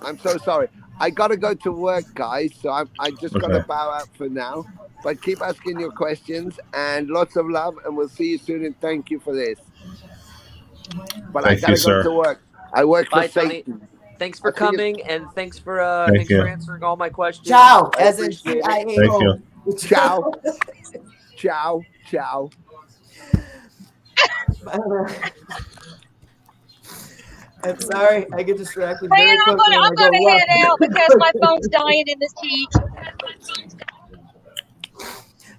[SPEAKER 2] I'm so sorry. I gotta go to work, guys. So I just gotta bow out for now. But keep asking your questions, and lots of love, and we'll see you soon. And thank you for this. But I gotta go to work. I work for Satan.
[SPEAKER 3] thanks for coming, and thanks for answering all my questions.
[SPEAKER 1] Ciao, as in CIA.
[SPEAKER 6] Thank you.
[SPEAKER 2] Ciao. Ciao. Ciao.
[SPEAKER 1] I'm sorry, I get distracted
[SPEAKER 5] Man,
[SPEAKER 1] very
[SPEAKER 5] I'm
[SPEAKER 1] quickly.
[SPEAKER 5] gonna head out because my phone's dying in this heat.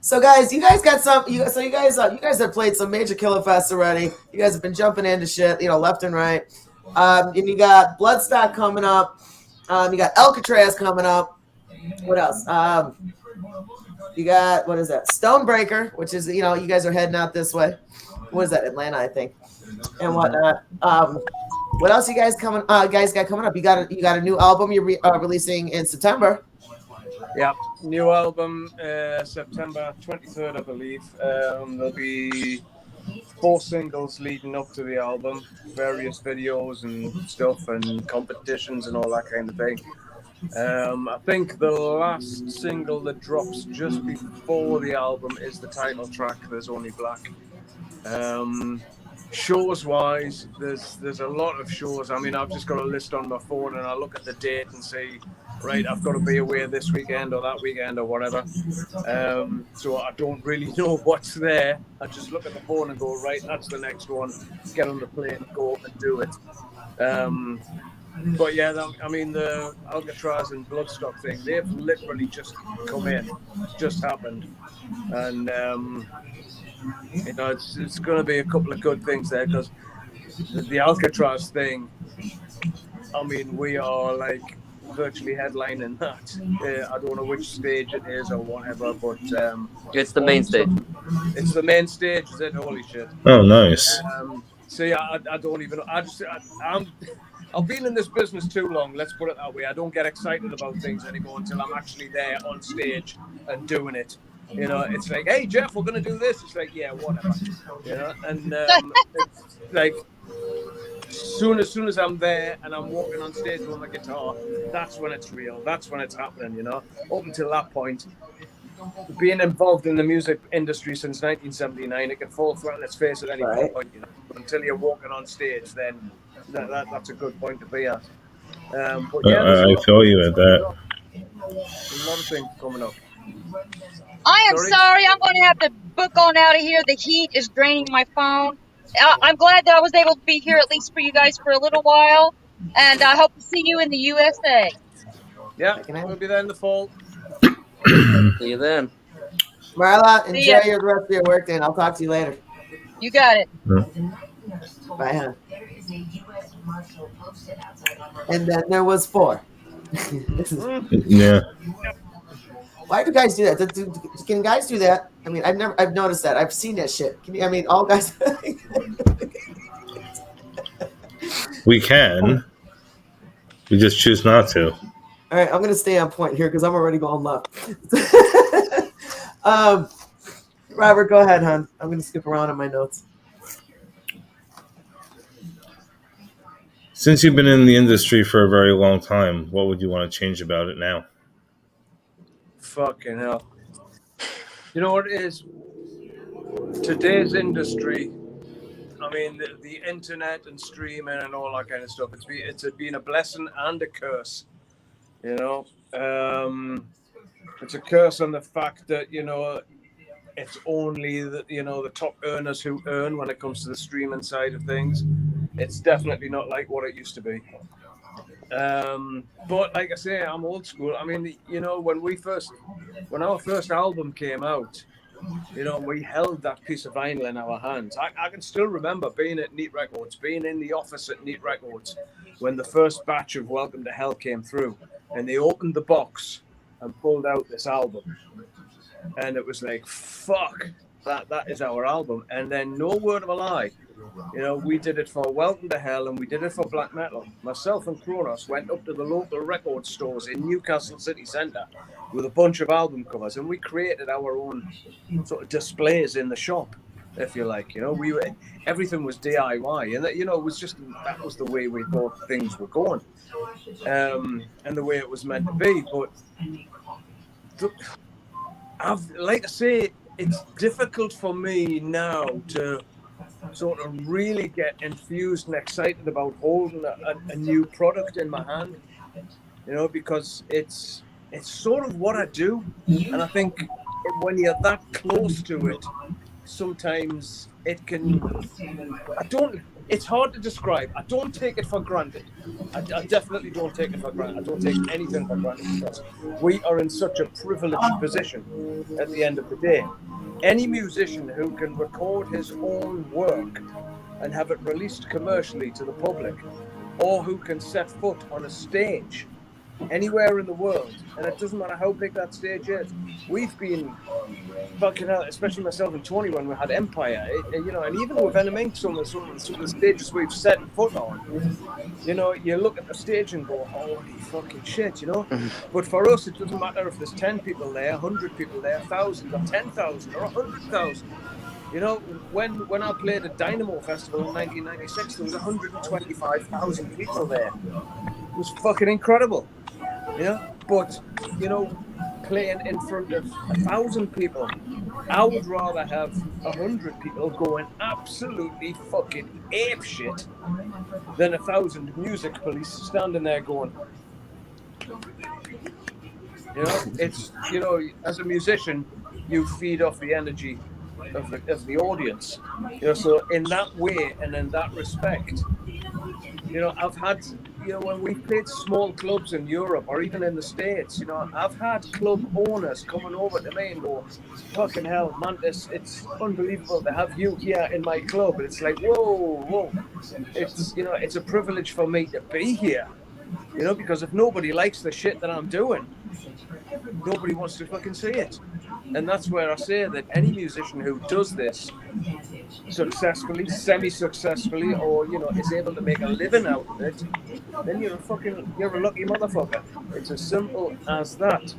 [SPEAKER 1] So guys, you guys have played some major killer fests already. You guys have been jumping into shit, left and right. And you got Bloodstock coming up. You got Alcatraz coming up. What else? You got, what is that? Stonebreaker, which is, you guys are heading out this way. What is that? Atlanta, I think, and whatnot. What else you guys got coming up? You got a new album you're releasing in September.
[SPEAKER 4] Yeah, new album September 23rd, I believe. There'll be 4 singles leading up to the album, various videos and stuff, and competitions and all that kind of thing. I think the last single that drops just before the album is the title track, There's Only Black. Shows wise, there's a lot of shows. I mean, I've just got a list on my phone and I look at the date and say, right, I've got to be away this weekend or that weekend or whatever. So I don't really know what's there. I just look at the phone and go, right, that's the next one. Get on the plane, go and do it. But yeah, I mean, the Alcatraz and Bloodstock thing, they've literally just come in, just happened. And, it's going to be a couple of good things there, because the Alcatraz thing, I mean, we are like virtually headlining that. I don't know which stage it is or whatever, but
[SPEAKER 3] it's the main stage.
[SPEAKER 4] It's the main stage, is it? Holy shit!
[SPEAKER 6] Oh, nice.
[SPEAKER 4] So yeah, I don't even know. I've been in this business too long. Let's put it that way. I don't get excited about things anymore until I'm actually there on stage and doing it. It's like, hey Jeff, we're gonna do this. It's like, yeah, whatever. And it's like, soon as I'm there and I'm walking on stage with my guitar, that's when it's real. That's when it's happening. Up until that point, being involved in the music industry since 1979, it can fall flat on its face at any point. Until you're walking on stage, then that's a good point to be at. But yeah,
[SPEAKER 6] I feel you at that.
[SPEAKER 4] A lot of things coming up.
[SPEAKER 5] I am sorry. I'm going to have to book on out of here. The heat is draining my phone. I'm glad that I was able to be here at least for you guys for a little while. And I hope to see you in the USA.
[SPEAKER 4] Yeah, we'll be there in the fall.
[SPEAKER 3] See you then.
[SPEAKER 1] Marla, enjoy the rest of your work day, and I'll talk to you later.
[SPEAKER 5] You got it.
[SPEAKER 1] Bye, hon. And then there was 4.
[SPEAKER 6] Yeah.
[SPEAKER 1] Why do guys do that? Can guys do that? I mean, I've noticed that. I've seen that shit. All guys.
[SPEAKER 6] We can. We just choose not to.
[SPEAKER 1] All right, I'm gonna stay on point here because I'm already going left. Robert, go ahead, hon. I'm gonna skip around on my notes.
[SPEAKER 6] Since you've been in the industry for a very long time, what would you want to change about it now?
[SPEAKER 4] Fucking hell. You know what it is? Today's industry, I mean, the internet and streaming and all that kind of stuff, it's been a blessing and a curse. It's a curse on the fact that, it's only the top earners who earn when it comes to the streaming side of things. It's definitely not like what it used to be. But like I say, I'm old school. I mean, when our first album came out, we held that piece of vinyl in our hands. I can still remember being at Neat Records, being in the office at Neat Records when the first batch of Welcome to Hell came through, and they opened the box and pulled out this album. And it was like, fuck, that is our album. And then, no word of a lie, we did it for Welcome to Hell and we did it for black metal. Myself and Kronos went up to the local record stores in Newcastle city centre with a bunch of album covers, and we created our own sort of displays in the shop, if you like. Everything was DIY, and it was just, that was the way we thought things were going, and the way it was meant to be. But like I say, it's difficult for me now to sort of really get enthused and excited about holding a new product in my hand, you know, because it's sort of what I do. And I think when you're that close to it, sometimes it can, it's hard to describe. I don't take it for granted. I definitely don't take it for granted. I don't take anything for granted because we are in such a privileged position at the end of the day. Any musician who can record his own work and have it released commercially to the public, or who can set foot on a stage anywhere in the world, and it doesn't matter how big that stage is. We've been fucking out, especially myself and Tony, when we had Empire, you know, and even with VENOM, some of the stages we've set foot on, you know, you look at the stage and go, holy fucking shit, you know. But for us, it doesn't matter if there's 10 people there, 100 people there, 1,000 or 10,000 or 100,000. You know, when I played at Dynamo Festival in 1996, there was 125,000 people there. It was fucking incredible, you know. But, you know, playing in front of 1,000 people, I would rather have 100 people going absolutely fucking apeshit than 1,000 music police standing there going. You know, it's, you know, as a musician, you feed off the energy of the audience. You know, so in that way and in that respect, you know, I've had, you know, when we've played small clubs in Europe or even in the States, you know, I've had club owners coming over to me and go, fucking hell, Mantis, it's unbelievable to have you here in my club. And it's like, whoa. It's, you know, it's a privilege for me to be here, you know, because if nobody likes the shit that I'm doing, nobody wants to fucking see it. And that's where I say that any musician who does this successfully, semi-successfully, or, you know, is able to make a living out of it, then you're a lucky motherfucker. It's as simple as that.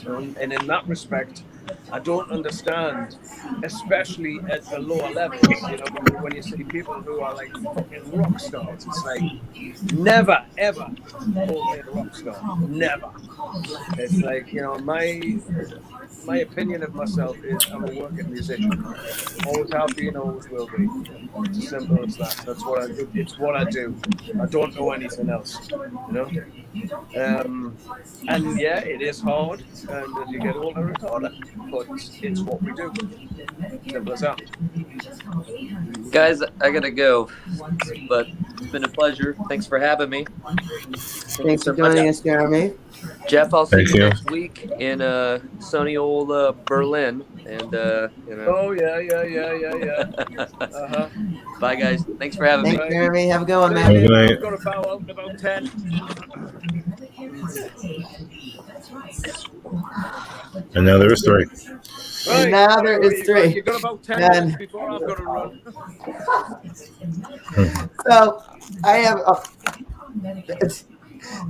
[SPEAKER 4] And in that respect, I don't understand, especially at the lower levels, you know, when you see people who are like fucking rock stars. It's like, never, ever call me a rock star. Never. It's like, you know, my opinion of myself is I'm a working musician. Always have been, always will be. It's as simple as that. That's what I do. It's what I do. I don't know anything else, you know. And yeah, it is hard, and as you get older, it's harder. But it's what we do. Simple as that.
[SPEAKER 3] Guys, I gotta go, but it's been a pleasure. Thanks for having me.
[SPEAKER 1] Thanks for joining us, Jeremy.
[SPEAKER 3] Jeff, I'll see you next week in sunny old Berlin, and you know.
[SPEAKER 4] Oh yeah.
[SPEAKER 3] Bye, guys. Thanks for having me.
[SPEAKER 1] Thanks, Jeremy. Have a good one, man.
[SPEAKER 6] Have a good night.
[SPEAKER 4] I've got to bow out in about 10.
[SPEAKER 6] And now there is 3.
[SPEAKER 4] Right.
[SPEAKER 1] And now there is 3.
[SPEAKER 4] You've got about 10 minutes before I've got to run.
[SPEAKER 1] So I have.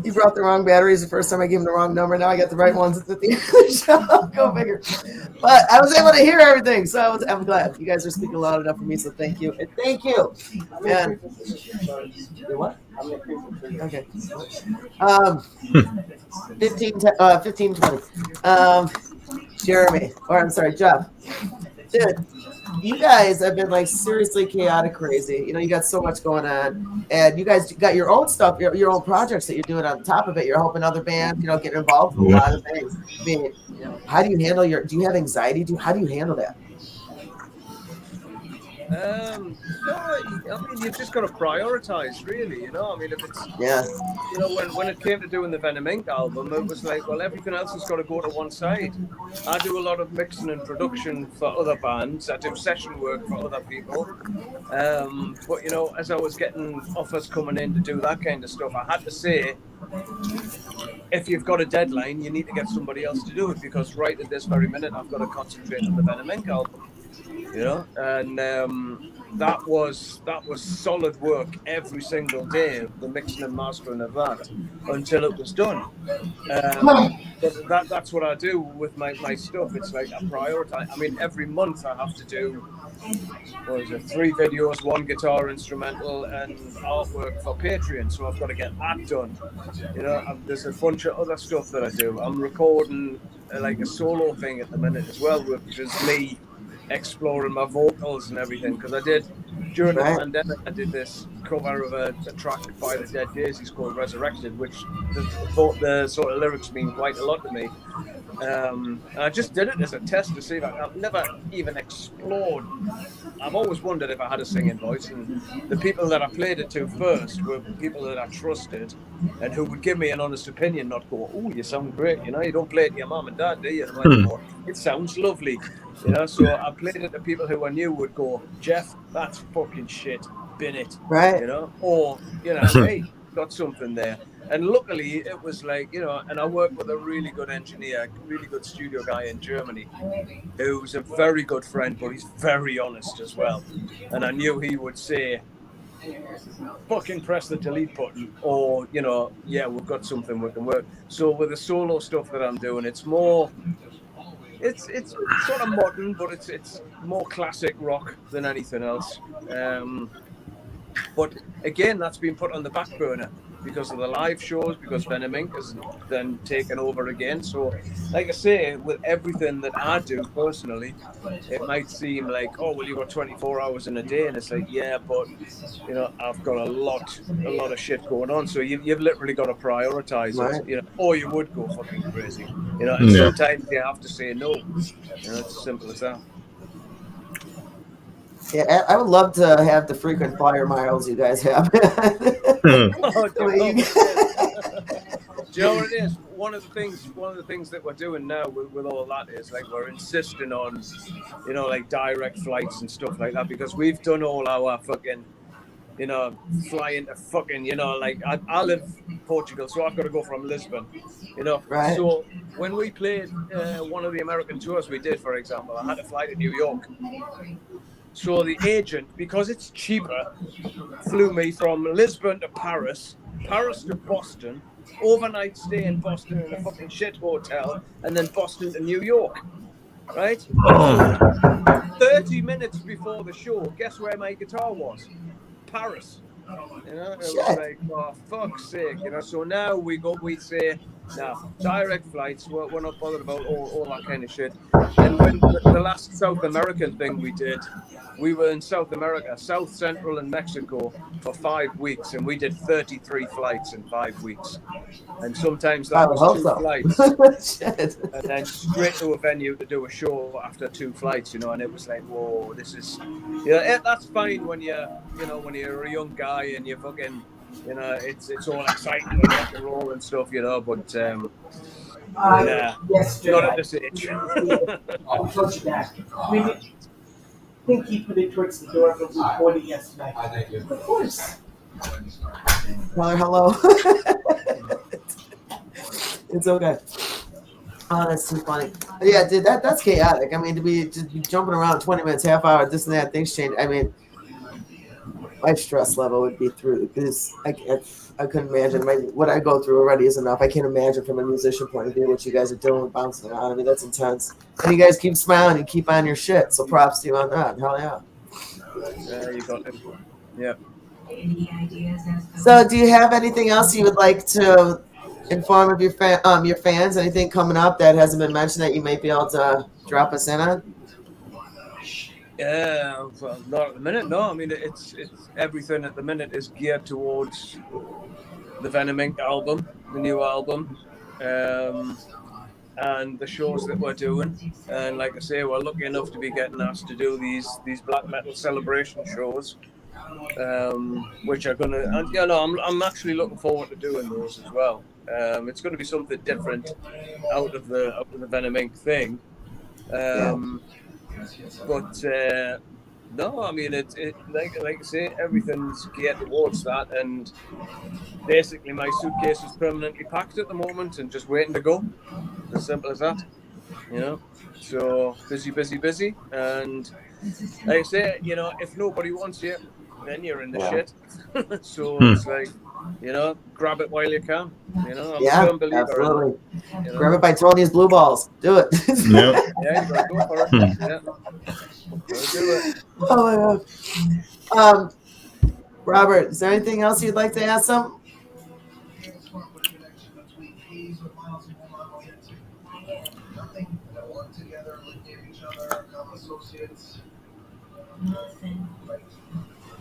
[SPEAKER 1] He brought the wrong batteries the first time I gave him the wrong number. Now I got the right ones at the end of the show. Go figure. But I was able to hear everything, so I'm glad. You guys are speaking loud enough for me, so thank you. And thank you. And what? Okay. 15, 20. Jeremy, or I'm sorry, Jeff. Dude, you guys have been like seriously chaotic crazy. You know, you got so much going on, and you guys got your own stuff, your own projects that you're doing on top of it. You're helping other bands, you know, getting involved with a lot of things. I mean, how do you handle do you have anxiety? How do you handle that?
[SPEAKER 4] No, I mean, you've just got to prioritize, really, you know. I mean, if it's, you know, when it came to doing the Venom Inc. album, it was like, well, everything else has got to go to one side. I do a lot of mixing and production for other bands. I do session work for other people. But, you know, as I was getting offers coming in to do that kind of stuff, I had to say, if you've got a deadline, you need to get somebody else to do it, because right at this very minute, I've got to concentrate on the Venom Inc. album. You know, and that was solid work every single day, the mixing and mastering of that, until it was done. But that's what I do with my stuff. It's like I prioritize. I mean, every month I have to do 3 videos, 1 guitar instrumental, and artwork for Patreon. So I've got to get that done. You know, there's a bunch of other stuff that I do. I'm recording like a solo thing at the minute as well, which is me exploring my vocals and everything, because I did during the pandemic, I did this cover of a track by the Dead Daisies called Resurrected, which the sort of lyrics mean quite a lot to me. And I just did it as a test to see if I've never even explored. I've always wondered if I had a singing voice, and the people that I played it to first were people that I trusted and who would give me an honest opinion, not go, "Oh, you sound great, you know, you don't play it to your mum and dad, do you?" And I might go, "It sounds lovely," you know. So I played it to people who I knew would go, "Jeff, that's fucking shit, bin it,"
[SPEAKER 1] right?
[SPEAKER 4] You know, or you know, "Hey, got something there." And luckily, it was like, you know, and I worked with a really good engineer, really good studio guy in Germany, who's a very good friend, but he's very honest as well. And I knew he would say, "Fucking press the delete button," or, you know, "Yeah, we've got something we can work." So with the solo stuff that I'm doing, it's more, it's sort of modern, but it's more classic rock than anything else. But again, that's been put on the back burner because of the live shows, because Venom Inc. has then taken over again. So, like I say, with everything that I do personally, it might seem like, "Oh, well, you've got 24 hours in a day," and it's like, yeah, but you know, I've got a lot of shit going on. So you've literally got to prioritize it, you know, or you would go fucking crazy, you know. And sometimes you have to say no. You know, it's as simple as that.
[SPEAKER 1] Yeah, I would love to have the frequent flyer miles you guys have.
[SPEAKER 4] Oh, do you know what it is? One of the things that we're doing now with all that is like we're insisting on, you know, like direct flights and stuff like that, because we've done all our fucking, you know, flying to fucking, you know, like I live in Portugal, so I've got to go from Lisbon, you know.
[SPEAKER 1] Right.
[SPEAKER 4] So when we played one of the American tours we did, for example, I had to fly to New York. So the agent, because it's cheaper, flew me from Lisbon to Paris, Paris to Boston, overnight stay in Boston in a fucking shit hotel, and then Boston to New York, right? So 30 minutes before the show, guess where my guitar was? Paris. You know, it was like, oh, fuck's sake, you know. So now we say, now, direct flights, we're not bothered about all that kind of shit. And when the last South American thing we did, we were in South America, South Central and Mexico for 5 weeks, and we did 33 flights in 5 weeks. And sometimes that was 2 flights. And then straight to a venue to do a show after 2 flights, you know. And it was like, whoa, this is, you know, that's fine when you're, you know, when you're a young guy and you're fucking, you know, it's all exciting and rock and roll and stuff, you know. But nah, not at this age.
[SPEAKER 7] I told you that. I think he put it towards the door, but we pointed yesterday. Of course.
[SPEAKER 1] Well, hello. It's okay. Oh, that's too funny. But yeah, dude, that's chaotic. I mean, to be just be jumping around 20 minutes, half hour, this and that, things change. I mean, my stress level would be through, because I couldn't imagine. What I go through already is enough. I can't imagine from a musician point of view what you guys are doing, bouncing around. I mean, that's intense. And you guys keep smiling and keep on your shit. So props to you on that. Hell yeah.
[SPEAKER 4] Yeah, you got it. Yeah.
[SPEAKER 1] So, do you have anything else you would like to inform of your fans? Anything coming up that hasn't been mentioned that you might be able to drop us in on?
[SPEAKER 4] Yeah, well, not at the minute. No, I mean it's everything at the minute is geared towards the Venom Inc. album, the new album, and the shows that we're doing. And like I say, we're lucky enough to be getting asked to do these black metal celebration shows, which are gonna, and you know, I'm actually looking forward to doing those as well. It's going to be something different out of the Venom Inc. thing. But no, I mean it like I say, everything's geared towards that, and basically my suitcase is permanently packed at the moment and just waiting to go. As simple as that, you know. So busy, and like I say, you know, if nobody wants you, then you're in the shit. So it's like, you know, grab it while you can. You know, I'm a firm believer.
[SPEAKER 1] Absolutely.
[SPEAKER 4] You know?
[SPEAKER 1] Grab it by Tony's blue balls. Do it.
[SPEAKER 6] Yep.
[SPEAKER 4] Yeah, you gotta go for it. Yeah. Gotta do it.
[SPEAKER 1] Oh my God. Robert, is there anything else you'd like to ask them?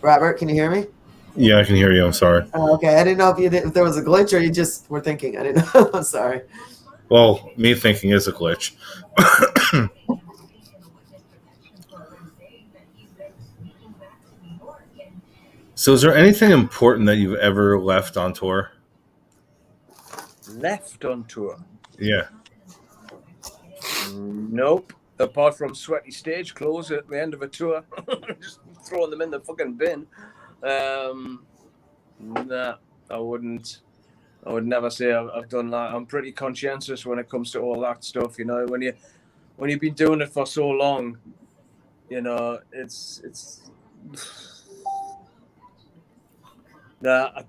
[SPEAKER 1] Robert, can you hear me?
[SPEAKER 6] Yeah, I can hear you. I'm sorry.
[SPEAKER 1] Okay, I didn't know if there was a glitch or you just were thinking. I didn't know. I'm sorry.
[SPEAKER 6] Well, me thinking is a glitch. So, is there anything important that you've ever left on tour?
[SPEAKER 4] Left on tour?
[SPEAKER 6] Yeah.
[SPEAKER 4] Nope. Apart from sweaty stage clothes at the end of a tour, just throwing them in the fucking bin. Nah, I wouldn't. I would never say I've done that. I'm pretty conscientious when it comes to all that stuff. You know, when you've been doing it for so long, you know, it's nah,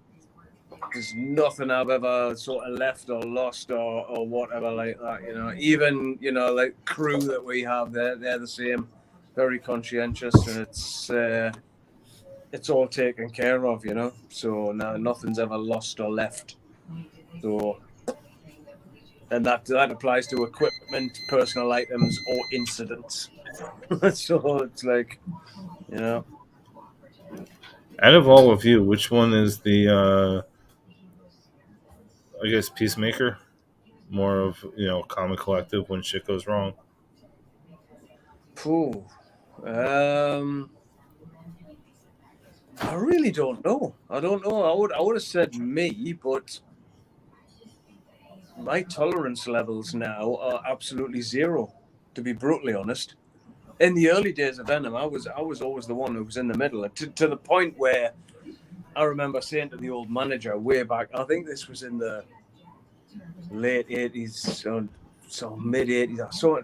[SPEAKER 4] there's nothing I've ever sort of left or lost or whatever like that. You know, even like crew that we have, they're the same, very conscientious, and it's all taken care of. You know, so no, nothing's ever lost or left. So. And that applies to equipment, personal items, or incidents. So it's like, you know.
[SPEAKER 6] Out of all of you, which one is the, I guess, peacemaker? More of, calm and collective when shit goes wrong?
[SPEAKER 4] Phew. I really don't know. I don't know. I would have said me, but my tolerance levels now are absolutely zero, to be brutally honest. In the early days of Venom, I was always the one who was in the middle, to the point where I remember saying to the old manager way back, I think this was in the late 80s or so mid 80s, or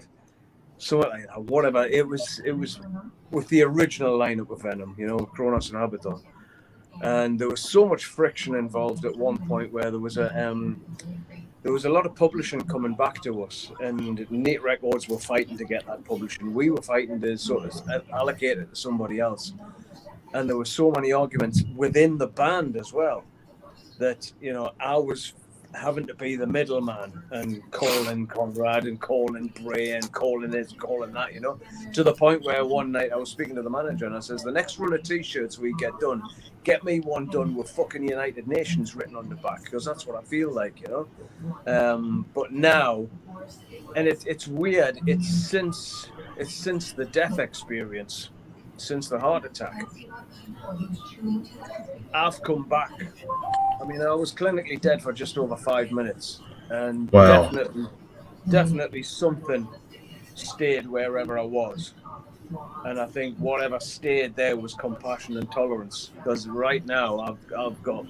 [SPEAKER 4] something like that, whatever. It was with the original lineup of Venom, Kronos and Abaddon. And there was so much friction involved at one point where there was a lot of publishing coming back to us, and Neat Records were fighting to get that publishing. We were fighting to sort of allocate it to somebody else. And there were so many arguments within the band as well that, I was having to be the middleman and calling Conrad and calling Bray and calling this, calling that, to the point where one night I was speaking to the manager and I says, the next run of T-shirts we get done, get me one done with fucking United Nations written on the back, because that's what I feel like, But now, and it's weird, it's since the death experience, since the heart attack, I've come back. I mean, I was clinically dead for just over 5 minutes, and
[SPEAKER 6] wow.
[SPEAKER 4] definitely something stayed wherever I was. And I think whatever stayed there was compassion and tolerance, because right now I've got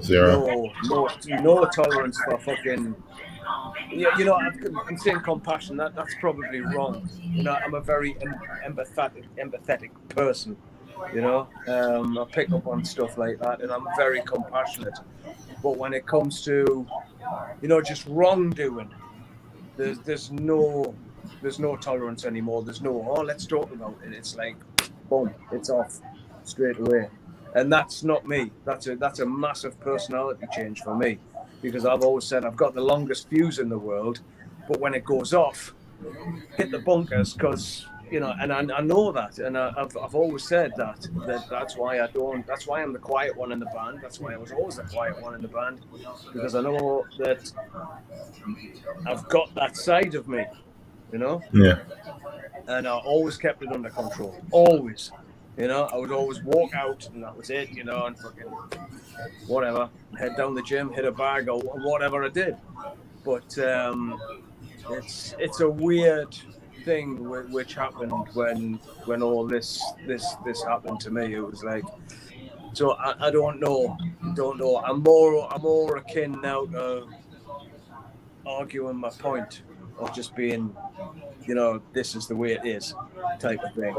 [SPEAKER 6] zero.
[SPEAKER 4] No tolerance for fucking. I'm saying compassion. That's probably wrong. I'm a very empathetic person. I pick up on stuff like that, and I'm very compassionate. But when it comes to, just wrongdoing, there's no tolerance anymore. There's no, let's talk about it. It's like, boom, it's off straight away. And that's not me. That's a massive personality change for me, because I've always said I've got the longest fuse in the world, but when it goes off, hit the bunkers, because and I know that, and I've always said that's why I'm the quiet one in the band. That's why I was always the quiet one in the band, because I know that I've got that side of me,
[SPEAKER 6] Yeah.
[SPEAKER 4] And I always kept it under control, always. I would always walk out, and that was it, and fucking whatever, head down the gym, hit a bag, or whatever I did. But it's a weird thing which happened when all this happened to me. It was like, so I don't know. I'm more akin now to arguing my point, of just being, this is the way it is, type of thing,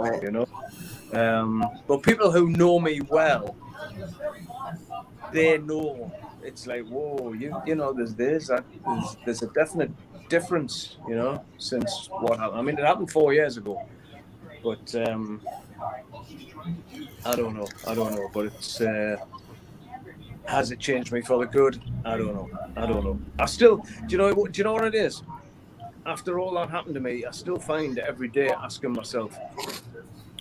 [SPEAKER 4] But people who know me well, they know it's like, whoa, there's a definite difference, since what happened. I mean, it happened 4 years ago, but I don't know, but it's has it changed me for the good? I don't know. I still, do you know what it is? After all that happened to me, I still find every day asking myself,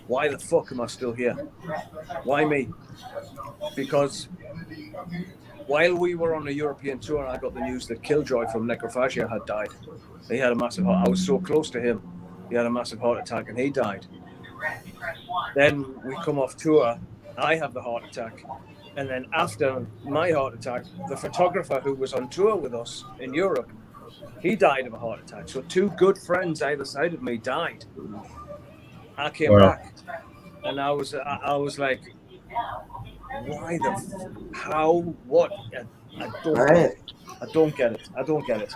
[SPEAKER 4] why the fuck am I still here? Why me? Because while we were on a European tour, I got the news that Killjoy from Necrophagia had died. He had a massive heart. I was so close to him. He had a massive heart attack and he died. Then we come off tour. I have the heart attack. And then after my heart attack, the photographer who was on tour with us in Europe, he died of a heart attack. So 2 good friends either side of me died. I came back and I was like, why how, what? I don't get it. I don't get it.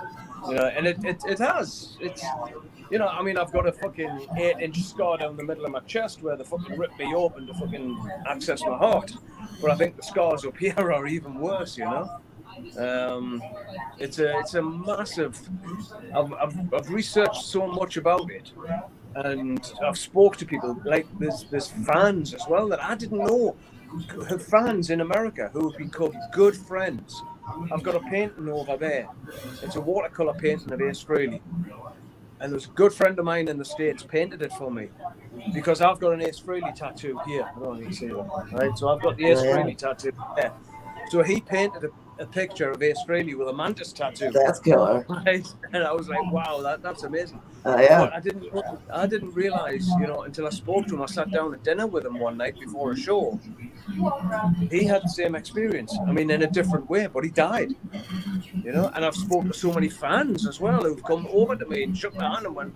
[SPEAKER 4] You know, and it has. It's, you know, I mean, I've got a fucking 8-inch scar down the middle of my chest where they fucking ripped me open to fucking access my heart. But I think the scars up here are even worse, you know. It's a massive. I've researched so much about it, and I've spoke to people like there's fans as well that I didn't know. Fans in America who have become good friends. I've got a painting over there. It's a watercolor painting of Ace Frehley. And there's a good friend of mine in the States painted it for me because I've got an Ace Frehley tattoo here. I don't know if you can see that. Right? So I've got the Ace Frehley tattoo there. So he painted a picture of Ace Frehley with a mantis tattoo.
[SPEAKER 1] That's killer.
[SPEAKER 4] Right? And I was like, wow, that's amazing.
[SPEAKER 1] Yeah.
[SPEAKER 4] But I didn't realize, you know, until I spoke to him. I sat down at dinner with him one night before a show. He had the same experience. I mean, in a different way, but he died. You know, and I've spoken to so many fans as well who've come over to me and shook my hand and went,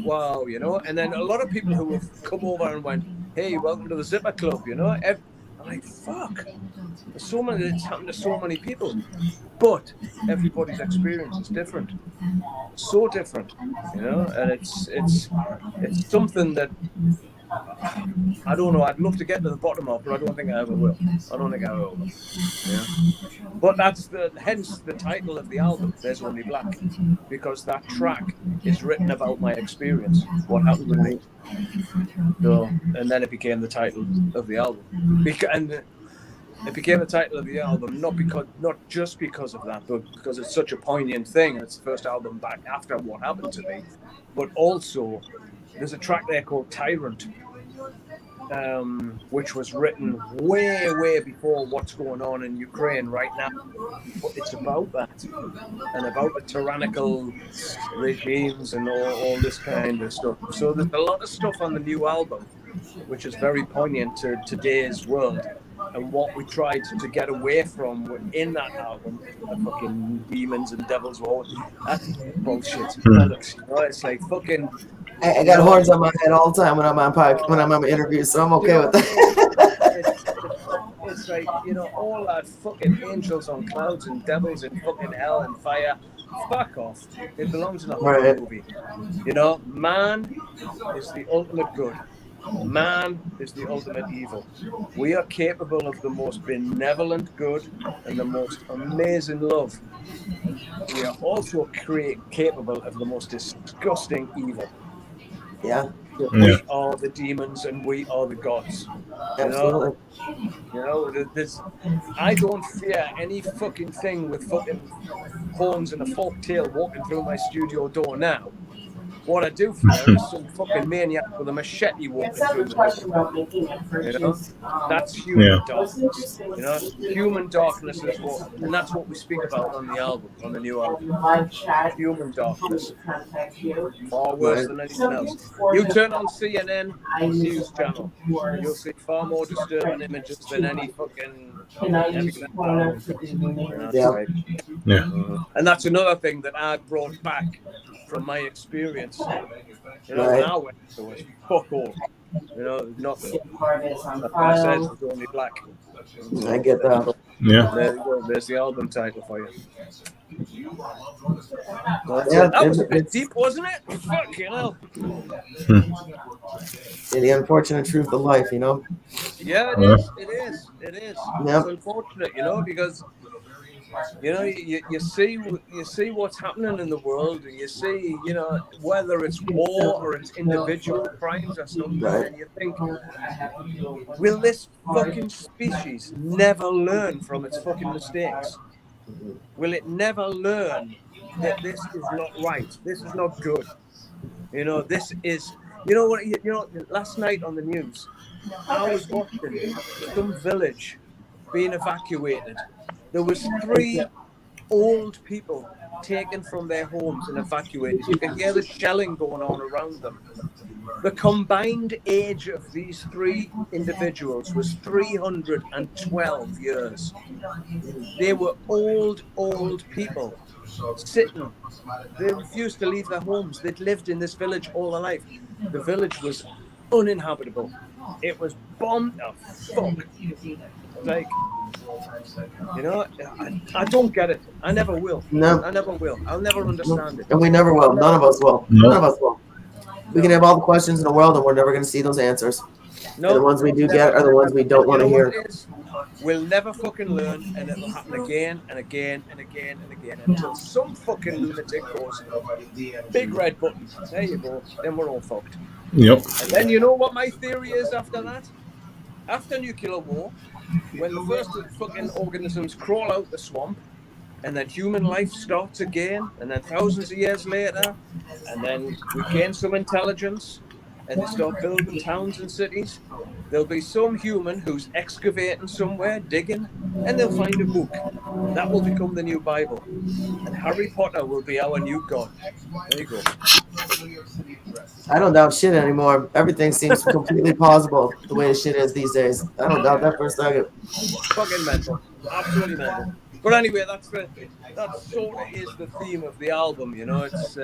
[SPEAKER 4] wow, you know. And then a lot of people who have come over and went, hey, welcome to the Zipper Club, you know. I'm like, fuck. There's so many, it's happened to so many people. But everybody's experience is different. So different, you know, and it's something that I don't know. I'd love to get to the bottom of, but I don't think I ever will. I don't think I will. Yeah. But that's hence the title of the album, There's Only Black, because that track is written about my experience, what happened with me. So, and then it became the title of the album. And it became the title of the album not just because of that, but because it's such a poignant thing. It's the first album back after what happened to me, but also there's a track there called Tyrant, which was written way before what's going on in Ukraine right now. But it's about that and about the tyrannical regimes and all this kind of stuff. So there's a lot of stuff on the new album which is very poignant to today's world and what we tried to get away from in that album. The fucking demons and devils war. That's bullshit. It's like fucking.
[SPEAKER 1] I got horns on my head all the time when I'm on my interviews, so I'm okay with that.
[SPEAKER 4] It's like, you know, all that fucking angels on clouds and devils in fucking hell and fire. Fuck off. It belongs in a horror movie. You know, man is the ultimate good. Man is the ultimate evil. We are capable of the most benevolent good and the most amazing love. We are also capable of the most disgusting evil.
[SPEAKER 1] Yeah.
[SPEAKER 4] We are the demons and we are the gods.
[SPEAKER 1] Absolutely.
[SPEAKER 4] You know, I don't fear any fucking thing with fucking horns and a forked tail walking through my studio door now. What I do fear is some fucking maniac with a machete walking through the door. You know? That's human darkness. You know, human darkness is what, and that's what we speak about on the album, on the new album. Human darkness, far worse than anything else. You turn on CNN news channel, you'll see far more disturbing images than any fucking. And that's another thing that I brought back from my experience. You know, now when it was fuck all. You know, nothing. I said it's only black.
[SPEAKER 1] I get that.
[SPEAKER 6] Yeah.
[SPEAKER 4] There you go. There's the album title for you. That was a bit deep, wasn't it? Fucking hell.
[SPEAKER 1] The unfortunate truth of life, you know?
[SPEAKER 4] Yeah, it is. It is. It is.
[SPEAKER 1] Yep.
[SPEAKER 4] It's unfortunate, you know, because you know, you see what's happening in the world, and you see, you know, whether it's war or it's individual crimes or something, and you think, will this fucking species never learn from its fucking mistakes? Will it never learn that this is not right? This is not good. You know, this is You know what? You know, last night on the news, I was watching some village being evacuated. There was 3 old people taken from their homes and evacuated. You can hear the shelling going on around them. The combined age of these 3 individuals was 312 years. They were old people sitting. They refused to leave their homes. They'd lived in this village all their life. The village was uninhabitable. It was bombed to fuck. Like, you know, I don't get it. I never will.
[SPEAKER 1] No.
[SPEAKER 4] I never will. I'll never understand it.
[SPEAKER 1] And we never will. None of us will.
[SPEAKER 6] No.
[SPEAKER 1] None of us will. We can have all the questions in the world, and we're never going to see those answers. No. And the ones we do get are the ones we don't want to hear.
[SPEAKER 4] We'll never fucking learn, and it'll happen again and again and again and again until some fucking lunatic goes, big red button. There you go. Then we're all fucked.
[SPEAKER 6] Yep.
[SPEAKER 4] And then you know what my theory is after that? After nuclear war, when the first fucking organisms crawl out the swamp, and then human life starts again, and then thousands of years later, and then we gain some intelligence, and they start building towns and cities, there'll be some human who's excavating somewhere, digging, and they'll find a book. That will become the new Bible. And Harry Potter will be our new God. There you go.
[SPEAKER 1] I don't doubt shit anymore. Everything seems completely plausible the way the shit is these days. I don't doubt that for a second.
[SPEAKER 4] Fucking mental. Absolutely mental. But anyway, that sort of is the theme of the album, you know. It's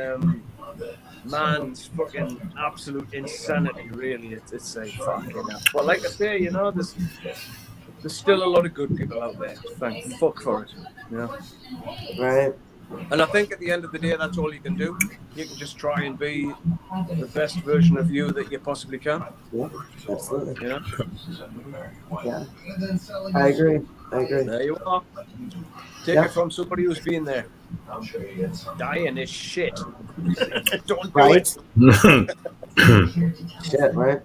[SPEAKER 4] man's fucking absolute insanity, really. It's like fucking hell. But like I say, you know, there's still a lot of good people out there. Thank fuck for it, you know.
[SPEAKER 1] Right.
[SPEAKER 4] And I think at the end of the day, that's all you can do. You can just try and be the best version of you that you possibly can.
[SPEAKER 1] Yeah, absolutely.
[SPEAKER 4] You know?
[SPEAKER 1] Yeah. I agree.
[SPEAKER 4] There you are. Take it from somebody who's been there. Dying is shit. Don't do it.
[SPEAKER 1] Shit, right?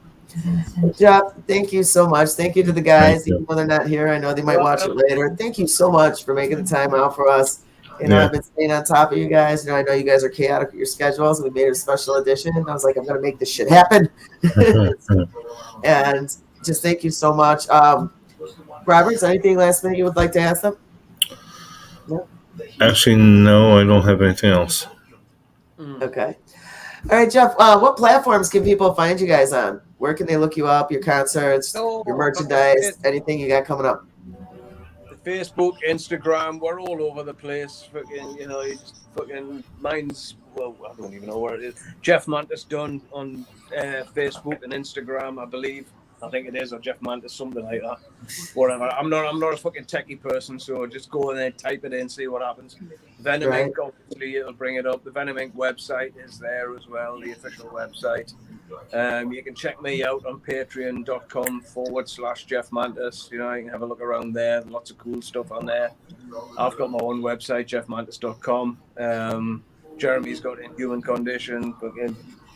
[SPEAKER 1] Jeff, thank you so much. Thank you to the guys, even though they're not here. I know they might watch it later. Thank you so much for making the time out for us. You know, I've been staying on top of you guys. You know, I know you guys are chaotic with your schedules. We made a special edition. I was like, I'm going to make this shit happen. And just thank you so much. Robert, is there anything last minute you would like to ask them? No?
[SPEAKER 6] Actually, no, I don't have anything else.
[SPEAKER 1] Okay. All right, Jeff, what platforms can people find you guys on? Where can they look you up, your concerts, your merchandise, anything you got coming up?
[SPEAKER 4] Facebook, Instagram, we're all over the place. Fucking, you know, fucking mine's, well, I don't even know where it is. Jeff Mantis done on Facebook and Instagram, I believe. I think it is, or Jeff Mantis, something like that. Whatever. I'm not a fucking techie person, so just go in there, type it in, see what happens. Venom Inc., obviously, it'll bring it up. The Venom Inc. website is there as well, the official website. You can check me out on patreon.com/Jeff Mantis. You know, you can have a look around there. Lots of cool stuff on there. I've got my own website, jeffmantis.com. Jeremy's got Inhuman Condition.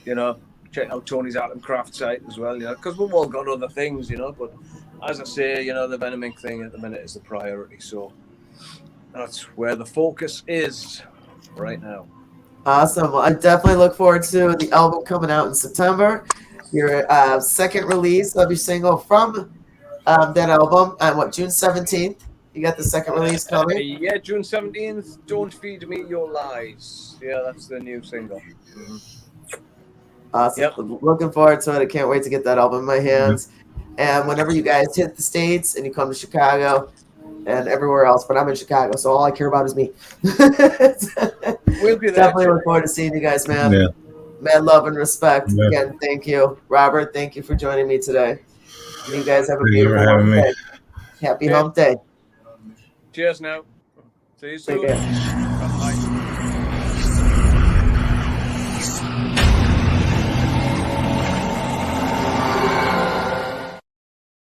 [SPEAKER 4] You know, check out Tony's Art and Craft site as well, you know, because we've all got other things, you know. But as I say, you know, the Venom Inc. thing at the minute is the priority. So that's where the focus is right now.
[SPEAKER 1] Awesome. Well, I definitely look forward to the album coming out in September. Your second release of your single from that album on June 17th. You got the second release coming?
[SPEAKER 4] Yeah, June 17th. Don't Feed Me Your Lies. Yeah, that's the new single.
[SPEAKER 1] Awesome. Yep. Looking forward to it. I can't wait to get that album in my hands. And whenever you guys hit the States and you come to Chicago and everywhere else, but I'm in Chicago, so all I care about is me.
[SPEAKER 4] We'll be there.
[SPEAKER 1] Definitely look forward to seeing you guys, man.
[SPEAKER 6] Yeah.
[SPEAKER 1] Mad love and respect. Yeah. Again, thank you. Robert, thank you for joining me today. You guys have a beautiful day. Happy hump day.
[SPEAKER 4] Cheers now. See you soon.
[SPEAKER 1] Take care.